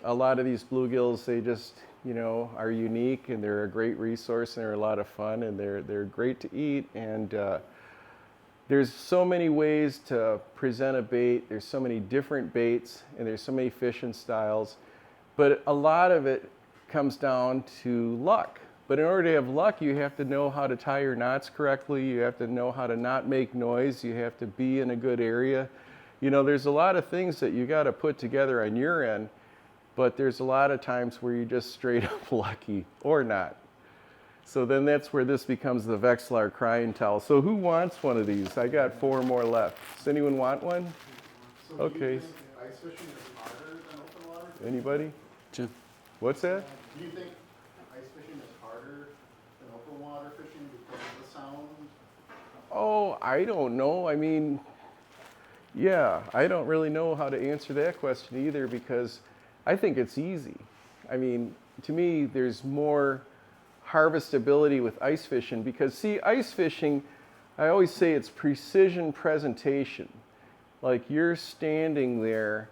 a lot of these bluegills, they just, you know, are unique, and they're a great resource, and they're a lot of fun, and they're great to eat. And there's so many ways to present a bait. There's so many different baits, and there's so many fishing styles. But a lot of it comes down to luck. But in order to have luck, you have to know how to tie your knots correctly. You have to know how to not make noise. You have to be in a good area. You know, there's a lot of things that you got to put together on your end. But there's a lot of times where you're just straight up lucky, or not. So then that's where this becomes the Vexilar crying towel. So who wants one of these? I got 4 more left. Does anyone want one? So do Okay. you think ice fishing is harder than open water fishing? Anybody? Jim. What's that? Do you think ice fishing is harder than open water fishing because of the sound? Oh, I don't know. I mean, yeah, I don't really know how to answer that question either because I think it's easy. I mean, to me, there's more harvestability with ice fishing because, see, ice fishing, I always say it's precision presentation. Like you're standing there,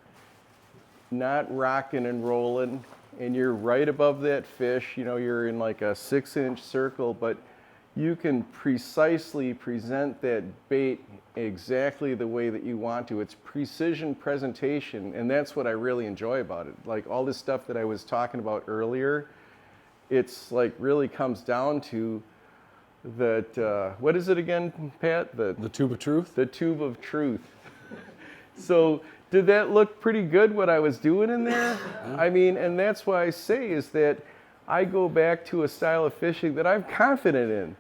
not rocking and rolling, and you're right above that fish. You know, you're in like a 6-inch circle, but you can precisely present that bait exactly the way that you want to. It's precision presentation, and that's what I really enjoy about it. Like all this stuff that I was talking about earlier, it's like really comes down to that, what is it again, Pat? The tube of truth? The tube of truth. So did that look pretty good what I was doing in there? I mean, and that's why I say is that I go back to a style of fishing that I'm confident in.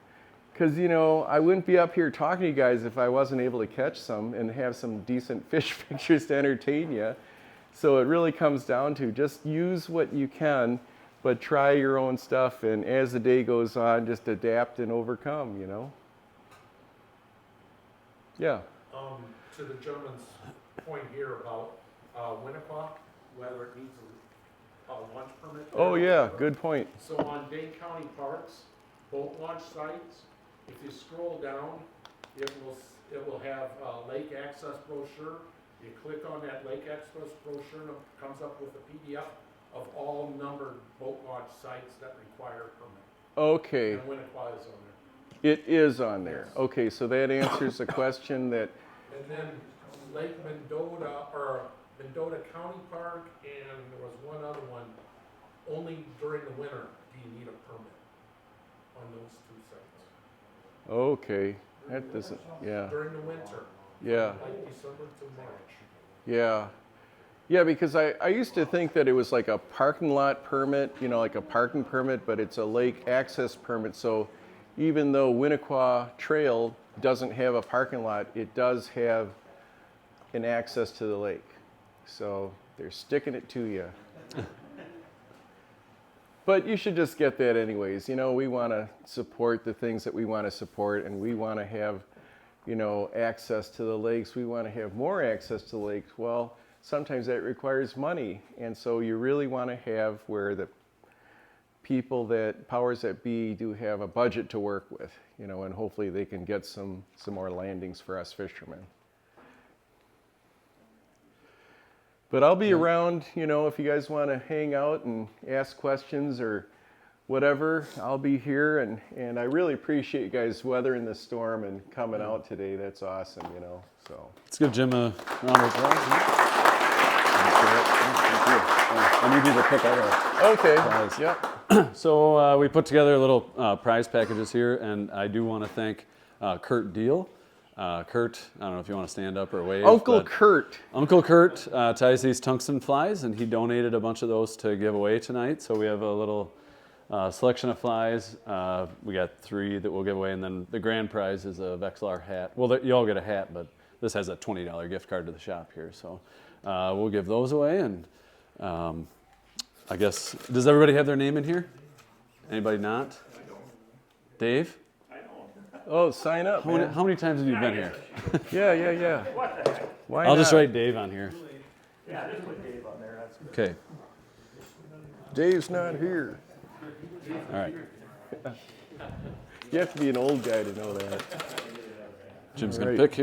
Because, you know, I wouldn't be up here talking to you guys if I wasn't able to catch some and have some decent fish pictures to entertain you. So it really comes down to just use what you can, but try your own stuff. And as the day goes on, just adapt and overcome, you know? Yeah. To the gentleman's point here about Winnequa, whether it needs a launch permit. Oh, yeah, good point. So on Dane County parks, boat launch sites, if you scroll down, it will have a lake access brochure. You click on that lake access brochure and it comes up with a PDF of all numbered boat launch sites that require a permit. Okay. And Winnequa is on there. It is on there. Yes. Okay, so that answers the question that, And then Lake Mendota, or Mendota County Park, and there was one other one, only during the winter do you need a permit on those 2 sites. okay, that doesn't, yeah, During the winter, yeah, like December to March. yeah. Yeah, because I used to think that it was like a parking lot permit, you know, like a parking permit, but it's a lake access permit. So even though Winnequa Trail doesn't have a parking lot, it does have an access to the lake. So they're sticking it to you. But you should just get that anyways. You know, we want to support the things that we want to support, and we want to have, you know, access to the lakes. We want to have more access to the lakes. Well, sometimes that requires money. And so you really want to have where the people that, powers that be, do have a budget to work with, you know, and hopefully they can get some more landings for us fishermen. But I'll be around, you know, if you guys want to hang out and ask questions or whatever, I'll be here. And I really appreciate you guys weathering the storm and coming out today. That's awesome, you know, so. Let's give Jim a round of applause. I need you to pick out Okay, prize. yep. So we put together little prize packages here, and I do want to thank Kurt Deal. Kurt, I don't know if you want to stand up or wave. Uncle Kurt. Uncle Kurt ties these tungsten flies, and he donated a bunch of those to give away tonight. So we have a little selection of flies. We got 3 that we'll give away, and then the grand prize is a Vexlar hat. Well, you all get a hat, but this has a $20 gift card to the shop here. So we'll give those away, and I guess, does everybody have their name in here? Anybody not? Dave? Oh, sign up, man. How many times have you been here? Yeah. What the heck? Why I'll not? just write Dave on here. Yeah, just put Dave on there, that's good. Okay. Dave's not here. All right. You have to be an old guy to know that. Jim's going Right. to pick here.